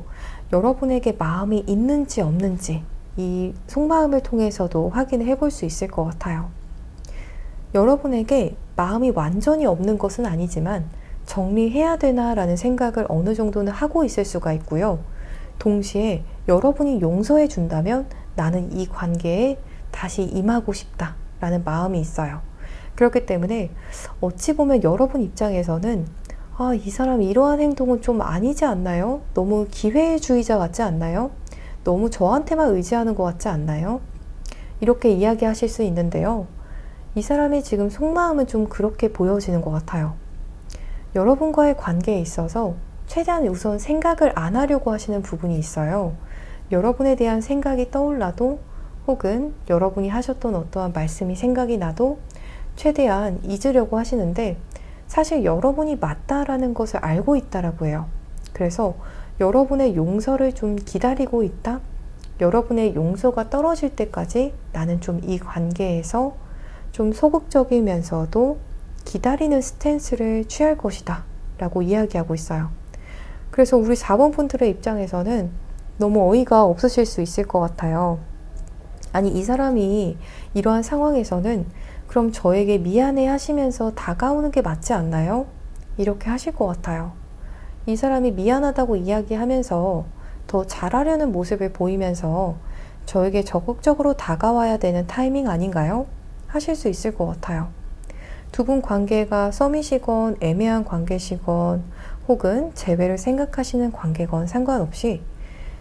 여러분에게 마음이 있는지 없는지 이 속마음을 통해서도 확인해 볼 수 있을 것 같아요. 여러분에게 마음이 완전히 없는 것은 아니지만 정리해야 되나라는 생각을 어느 정도는 하고 있을 수가 있고요. 동시에 여러분이 용서해 준다면 나는 이 관계에 다시 임하고 싶다라는 마음이 있어요. 그렇기 때문에 어찌 보면 여러분 입장에서는 이 사람 이러한 행동은 좀 아니지 않나요? 너무 기회주의자 같지 않나요? 너무 저한테만 의지하는 것 같지 않나요? 이렇게 이야기하실 수 있는데요. 이 사람의 지금 속마음은 좀 그렇게 보여지는 것 같아요. 여러분과의 관계에 있어서 최대한 우선 생각을 안 하려고 하시는 부분이 있어요. 여러분에 대한 생각이 떠올라도 혹은 여러분이 하셨던 어떠한 말씀이 생각이 나도 최대한 잊으려고 하시는데 사실 여러분이 맞다라는 것을 알고 있다라고 해요. 그래서 여러분의 용서를 좀 기다리고 있다? 여러분의 용서가 떨어질 때까지 나는 좀 이 관계에서 좀 소극적이면서도 기다리는 스탠스를 취할 것이다 라고 이야기하고 있어요. 그래서 우리 4번 분들의 입장에서는 너무 어이가 없으실 수 있을 것 같아요. 아니, 이 사람이 이러한 상황에서는 그럼 저에게 미안해 하시면서 다가오는 게 맞지 않나요? 이렇게 하실 것 같아요. 이 사람이 미안하다고 이야기하면서 더 잘하려는 모습을 보이면서 저에게 적극적으로 다가와야 되는 타이밍 아닌가요? 하실 수 있을 것 같아요. 두 분 관계가 썸이시건 애매한 관계시건 혹은 재회를 생각하시는 관계건 상관없이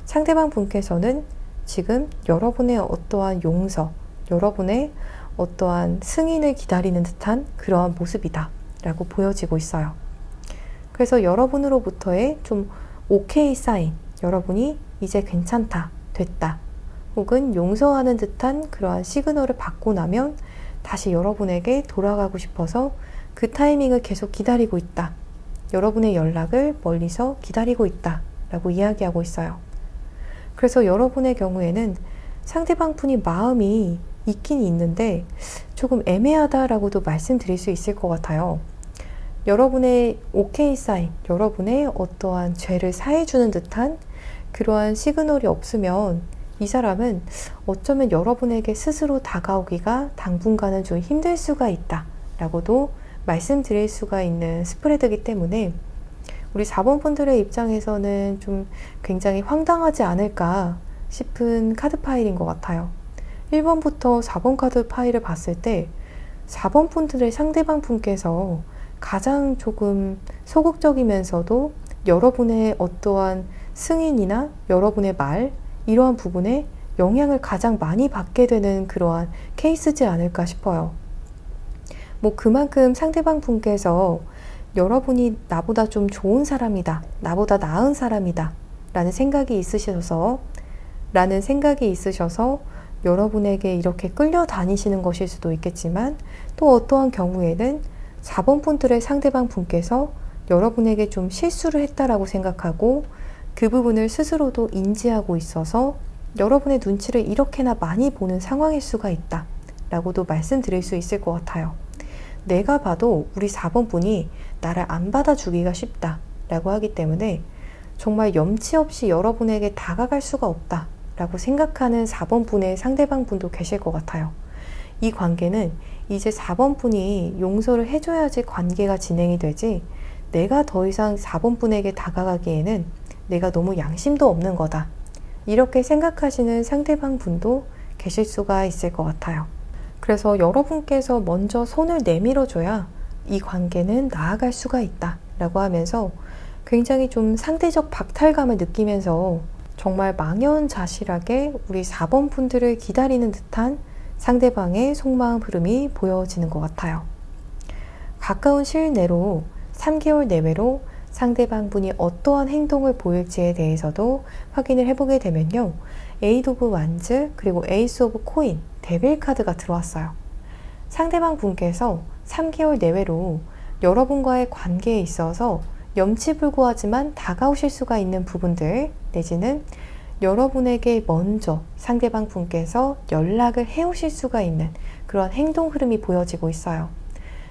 상대방 분께서는 지금 여러분의 어떠한 용서, 여러분의 어떠한 승인을 기다리는 듯한 그러한 모습이다 라고 보여지고 있어요. 그래서 여러분으로부터의 좀 오케이 사인, 여러분이 이제 괜찮다, 됐다 혹은 용서하는 듯한 그러한 시그널을 받고 나면 다시 여러분에게 돌아가고 싶어서 그 타이밍을 계속 기다리고 있다. 여러분의 연락을 멀리서 기다리고 있다 라고 이야기하고 있어요. 그래서 여러분의 경우에는 상대방 분이 마음이 있긴 있는데 조금 애매하다라고도 말씀드릴 수 있을 것 같아요. 여러분의 오케이 사인, 여러분의 어떠한 죄를 사해주는 듯한 그러한 시그널이 없으면 이 사람은 어쩌면 여러분에게 스스로 다가오기가 당분간은 좀 힘들 수가 있다 라고도 말씀드릴 수가 있는 스프레드이기 때문에 우리 4번 분들의 입장에서는 좀 굉장히 황당하지 않을까 싶은 카드 파일인 것 같아요. 1번부터 4번 카드 파일을 봤을 때 4번 분들의 상대방 분께서 가장 조금 소극적이면서도 여러분의 어떠한 승인이나 여러분의 말 이러한 부분에 영향을 가장 많이 받게 되는 그러한 케이스지 않을까 싶어요. 뭐 그만큼 상대방 분께서 여러분이 나보다 좀 좋은 사람이다, 나보다 나은 사람이다 라는 생각이 있으셔서 여러분에게 이렇게 끌려다니시는 것일 수도 있겠지만 또 어떠한 경우에는 4번 분들의 상대방 분께서 여러분에게 좀 실수를 했다라고 생각하고 그 부분을 스스로도 인지하고 있어서 여러분의 눈치를 이렇게나 많이 보는 상황일 수가 있다 라고도 말씀드릴 수 있을 것 같아요. 내가 봐도 우리 4번 분이 나를 안 받아주기가 쉽다 라고 하기 때문에 정말 염치 없이 여러분에게 다가갈 수가 없다 라고 생각하는 4번 분의 상대방 분도 계실 것 같아요. 이 관계는 이제 4번 분이 용서를 해줘야지 관계가 진행이 되지 내가 더 이상 4번 분에게 다가가기에는 내가 너무 양심도 없는 거다. 이렇게 생각하시는 상대방 분도 계실 수가 있을 것 같아요. 그래서 여러분께서 먼저 손을 내밀어줘야 이 관계는 나아갈 수가 있다 라고 하면서 굉장히 좀 상대적 박탈감을 느끼면서 정말 망연자실하게 우리 4번 분들을 기다리는 듯한 상대방의 속마음 흐름이 보여지는 것 같아요. 가까운 시일 내로 3개월 내외로 상대방 분이 어떠한 행동을 보일지에 대해서도 확인을 해보게 되면요. 에이드 오브 완즈 그리고 에이스 오브 코인 데빌 카드가 들어왔어요. 상대방 분께서 3개월 내외로 여러분과의 관계에 있어서 염치불고하지만 다가오실 수가 있는 부분들 내지는 여러분에게 먼저 상대방 분께서 연락을 해오실 수가 있는 그런 행동 흐름이 보여지고 있어요.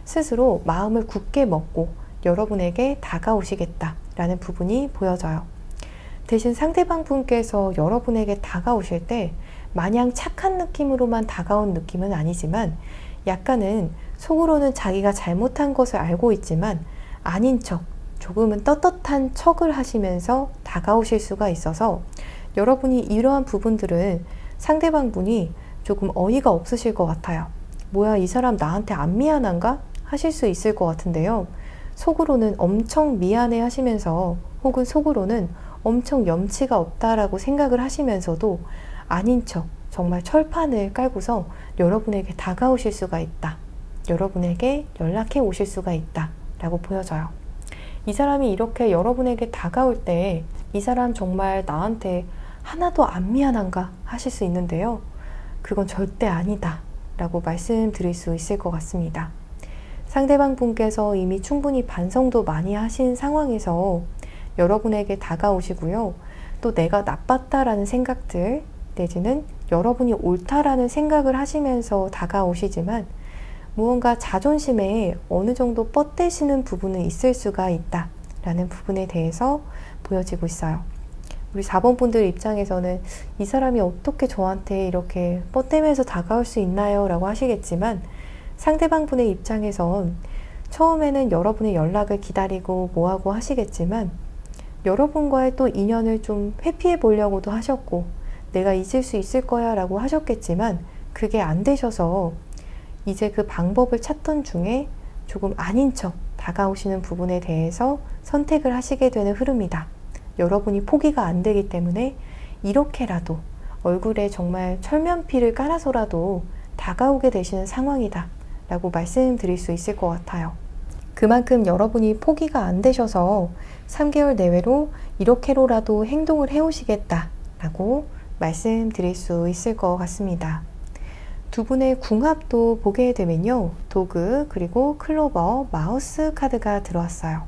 스스로 마음을 굳게 먹고 여러분에게 다가오시겠다라는 부분이 보여져요. 대신 상대방 분께서 여러분에게 다가오실 때 마냥 착한 느낌으로만 다가온 느낌은 아니지만 약간은 속으로는 자기가 잘못한 것을 알고 있지만 아닌 척 조금은 떳떳한 척을 하시면서 다가오실 수가 있어서 여러분이 이러한 부분들은 상대방 분이 조금 어이가 없으실 것 같아요. 뭐야, 이 사람 나한테 안 미안한가? 하실 수 있을 것 같은데요. 속으로는 엄청 미안해 하시면서 혹은 속으로는 엄청 염치가 없다라고 생각을 하시면서도 아닌 척 정말 철판을 깔고서 여러분에게 다가오실 수가 있다. 여러분에게 연락해 오실 수가 있다 라고 보여져요. 이 사람이 이렇게 여러분에게 다가올 때 이 사람 정말 나한테 하나도 안 미안한가 하실 수 있는데요. 그건 절대 아니다 라고 말씀드릴 수 있을 것 같습니다. 상대방 분께서 이미 충분히 반성도 많이 하신 상황에서 여러분에게 다가오시고요. 또 내가 나빴다라는 생각들 내지는 여러분이 옳다라는 생각을 하시면서 다가오시지만 무언가 자존심에 어느 정도 뻗대시는 부분은 있을 수가 있다 라는 부분에 대해서 보여지고 있어요. 우리 4번 분들 입장에서는 이 사람이 어떻게 저한테 이렇게 뻗대면서 다가올 수 있나요? 라고 하시겠지만 상대방 분의 입장에선 처음에는 여러분의 연락을 기다리고 뭐하고 하시겠지만 여러분과의 또 인연을 좀 회피해 보려고도 하셨고 내가 잊을 수 있을 거야 라고 하셨겠지만 그게 안 되셔서 이제 그 방법을 찾던 중에 조금 아닌 척 다가오시는 부분에 대해서 선택을 하시게 되는 흐름이다. 여러분이 포기가 안 되기 때문에 이렇게라도 얼굴에 정말 철면피를 깔아서라도 다가오게 되시는 상황이다 라고 말씀드릴 수 있을 것 같아요. 그만큼 여러분이 포기가 안 되셔서 3개월 내외로 이렇게로라도 행동을 해오시겠다 라고 말씀드릴 수 있을 것 같습니다. 두 분의 궁합도 보게 되면요. 도그 그리고 클로버, 마우스 카드가 들어왔어요.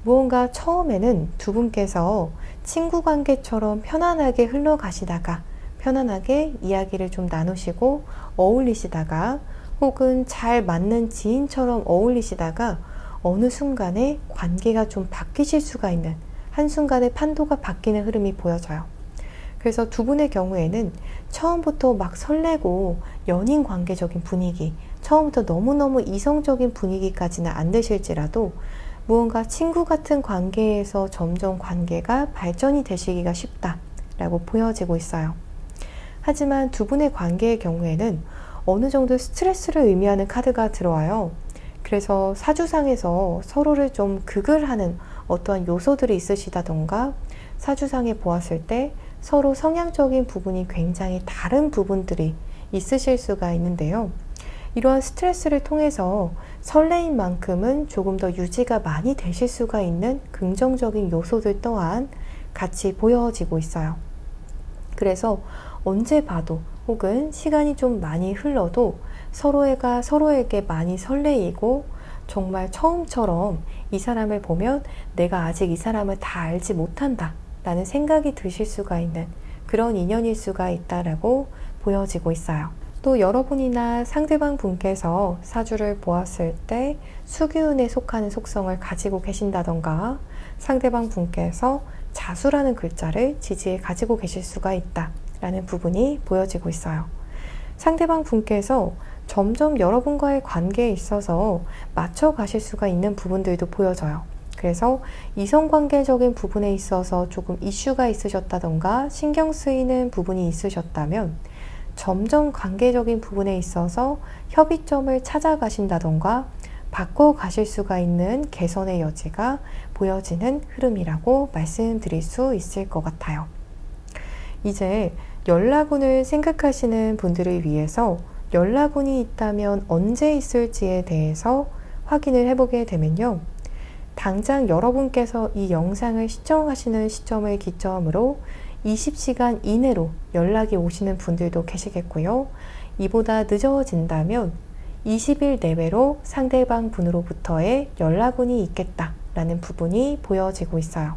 무언가 처음에는 두 분께서 친구 관계처럼 편안하게 흘러가시다가 편안하게 이야기를 좀 나누시고 어울리시다가 혹은 잘 맞는 지인처럼 어울리시다가 어느 순간에 관계가 좀 바뀌실 수가 있는 한순간에 판도가 바뀌는 흐름이 보여져요. 그래서 두 분의 경우에는 처음부터 막 설레고 연인 관계적인 분위기, 처음부터 너무너무 이성적인 분위기까지는 안 되실지라도 무언가 친구 같은 관계에서 점점 관계가 발전이 되시기가 쉽다라고 보여지고 있어요. 하지만 두 분의 관계의 경우에는 어느 정도 스트레스를 의미하는 카드가 들어와요. 그래서 사주상에서 서로를 좀 극을 하는 어떠한 요소들이 있으시다던가 사주상에 보았을 때 서로 성향적인 부분이 굉장히 다른 부분들이 있으실 수가 있는데요. 이러한 스트레스를 통해서 설레인 만큼은 조금 더 유지가 많이 되실 수가 있는 긍정적인 요소들 또한 같이 보여지고 있어요. 그래서 언제 봐도 혹은 시간이 좀 많이 흘러도 서로가 서로에게 많이 설레이고 정말 처음처럼 이 사람을 보면 내가 아직 이 사람을 다 알지 못한다 라는 생각이 드실 수가 있는 그런 인연일 수가 있다라고 보여지고 있어요. 또 여러분이나 상대방 분께서 사주를 보았을 때 수기운에 속하는 속성을 가지고 계신다던가 상대방 분께서 자수라는 글자를 지지에 가지고 계실 수가 있다 라는 부분이 보여지고 있어요. 상대방 분께서 점점 여러분과의 관계에 있어서 맞춰 가실 수가 있는 부분들도 보여져요. 그래서 이성관계적인 부분에 있어서 조금 이슈가 있으셨다던가 신경 쓰이는 부분이 있으셨다면 점점 관계적인 부분에 있어서 협의점을 찾아가신다던가 바꿔가실 수가 있는 개선의 여지가 보여지는 흐름이라고 말씀드릴 수 있을 것 같아요. 이제 연락운을 생각하시는 분들을 위해서 연락운이 있다면 언제 있을지에 대해서 확인을 해보게 되면요. 당장 여러분께서 이 영상을 시청하시는 시점을 기점으로 20시간 이내로 연락이 오시는 분들도 계시겠고요. 이보다 늦어진다면 20일 내외로 상대방 분으로부터의 연락운이 있겠다라는 부분이 보여지고 있어요.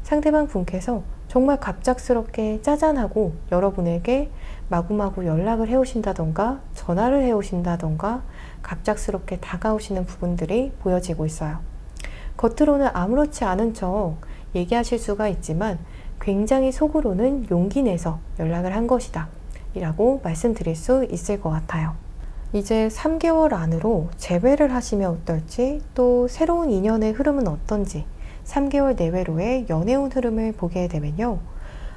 상대방 분께서 정말 갑작스럽게 짜잔하고 여러분에게 마구마구 연락을 해오신다던가 전화를 해오신다던가 갑작스럽게 다가오시는 부분들이 보여지고 있어요. 겉으로는 아무렇지 않은 척 얘기하실 수가 있지만 굉장히 속으로는 용기 내서 연락을 한 것이다 라고 말씀드릴 수 있을 것 같아요. 이제 3개월 안으로 재회를 하시면 어떨지, 또 새로운 인연의 흐름은 어떤지 3개월 내외로의 연애운 흐름을 보게 되면요.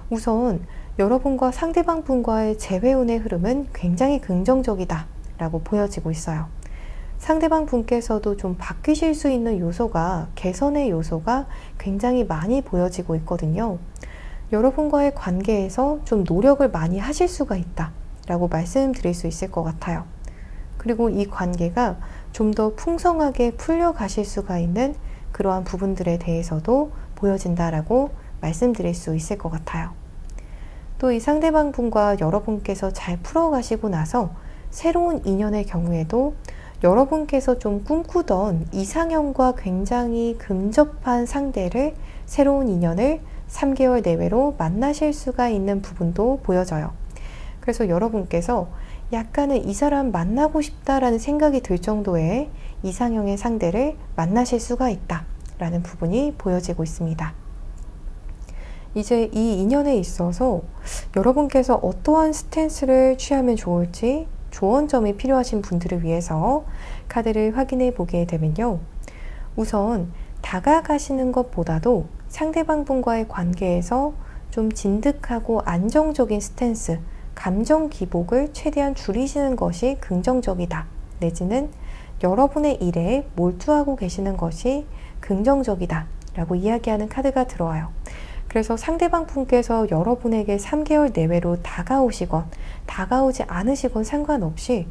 우선 여러분과 상대방 분과의 재회운의 흐름은 굉장히 긍정적이다 라고 보여지고 있어요. 상대방 분께서도 좀 바뀌실 수 있는 요소가, 개선의 요소가 굉장히 많이 보여지고 있거든요. 여러분과의 관계에서 좀 노력을 많이 하실 수가 있다 라고 말씀드릴 수 있을 것 같아요. 그리고 이 관계가 좀 더 풍성하게 풀려가실 수가 있는 그러한 부분들에 대해서도 보여진다라고 말씀드릴 수 있을 것 같아요. 또 이 상대방 분과 여러분께서 잘 풀어가시고 나서 새로운 인연의 경우에도 여러분께서 좀 꿈꾸던 이상형과 굉장히 근접한 상대를, 새로운 인연을 3개월 내외로 만나실 수가 있는 부분도 보여져요. 그래서 여러분께서 약간은 이 사람 만나고 싶다라는 생각이 들 정도의 이상형의 상대를 만나실 수가 있다라는 부분이 보여지고 있습니다. 이제 이 인연에 있어서 여러분께서 어떠한 스탠스를 취하면 좋을지 조언점이 필요하신 분들을 위해서 카드를 확인해 보게 되면요. 우선 다가가시는 것보다도 상대방 분과의 관계에서 좀 진득하고 안정적인 스탠스, 감정 기복을 최대한 줄이시는 것이 긍정적이다. 내지는 여러분의 일에 몰두하고 계시는 것이 긍정적이다 라고 이야기하는 카드가 들어와요. 그래서 상대방 분께서 여러분에게 3개월 내외로 다가오시건 다가오지 않으시건 상관없이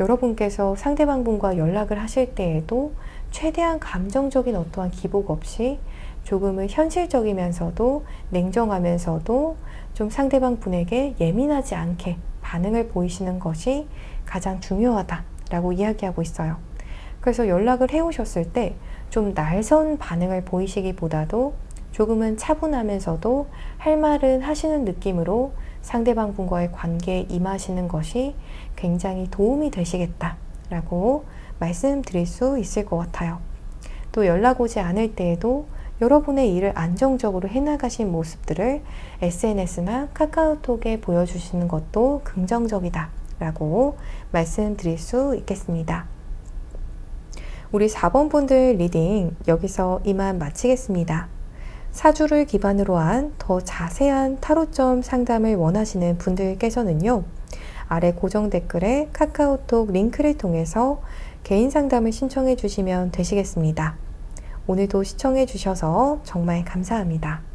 여러분께서 상대방 분과 연락을 하실 때에도 최대한 감정적인 어떠한 기복 없이 조금은 현실적이면서도 냉정하면서도 좀 상대방 분에게 예민하지 않게 반응을 보이시는 것이 가장 중요하다라고 이야기하고 있어요. 그래서 연락을 해오셨을 때 좀 날선 반응을 보이시기보다도 조금은 차분하면서도 할 말은 하시는 느낌으로 상대방 분과의 관계에 임하시는 것이 굉장히 도움이 되시겠다라고 말씀드릴 수 있을 것 같아요. 또 연락 오지 않을 때에도 여러분의 일을 안정적으로 해나가신 모습들을 SNS나 카카오톡에 보여주시는 것도 긍정적이다 라고 말씀드릴 수 있겠습니다. 우리 4번 분들 리딩 여기서 이만 마치겠습니다. 사주를 기반으로 한 더 자세한 타로점 상담을 원하시는 분들께서는요, 아래 고정 댓글에 카카오톡 링크를 통해서 개인 상담을 신청해 주시면 되시겠습니다. 오늘도 시청해 주셔서 정말 감사합니다.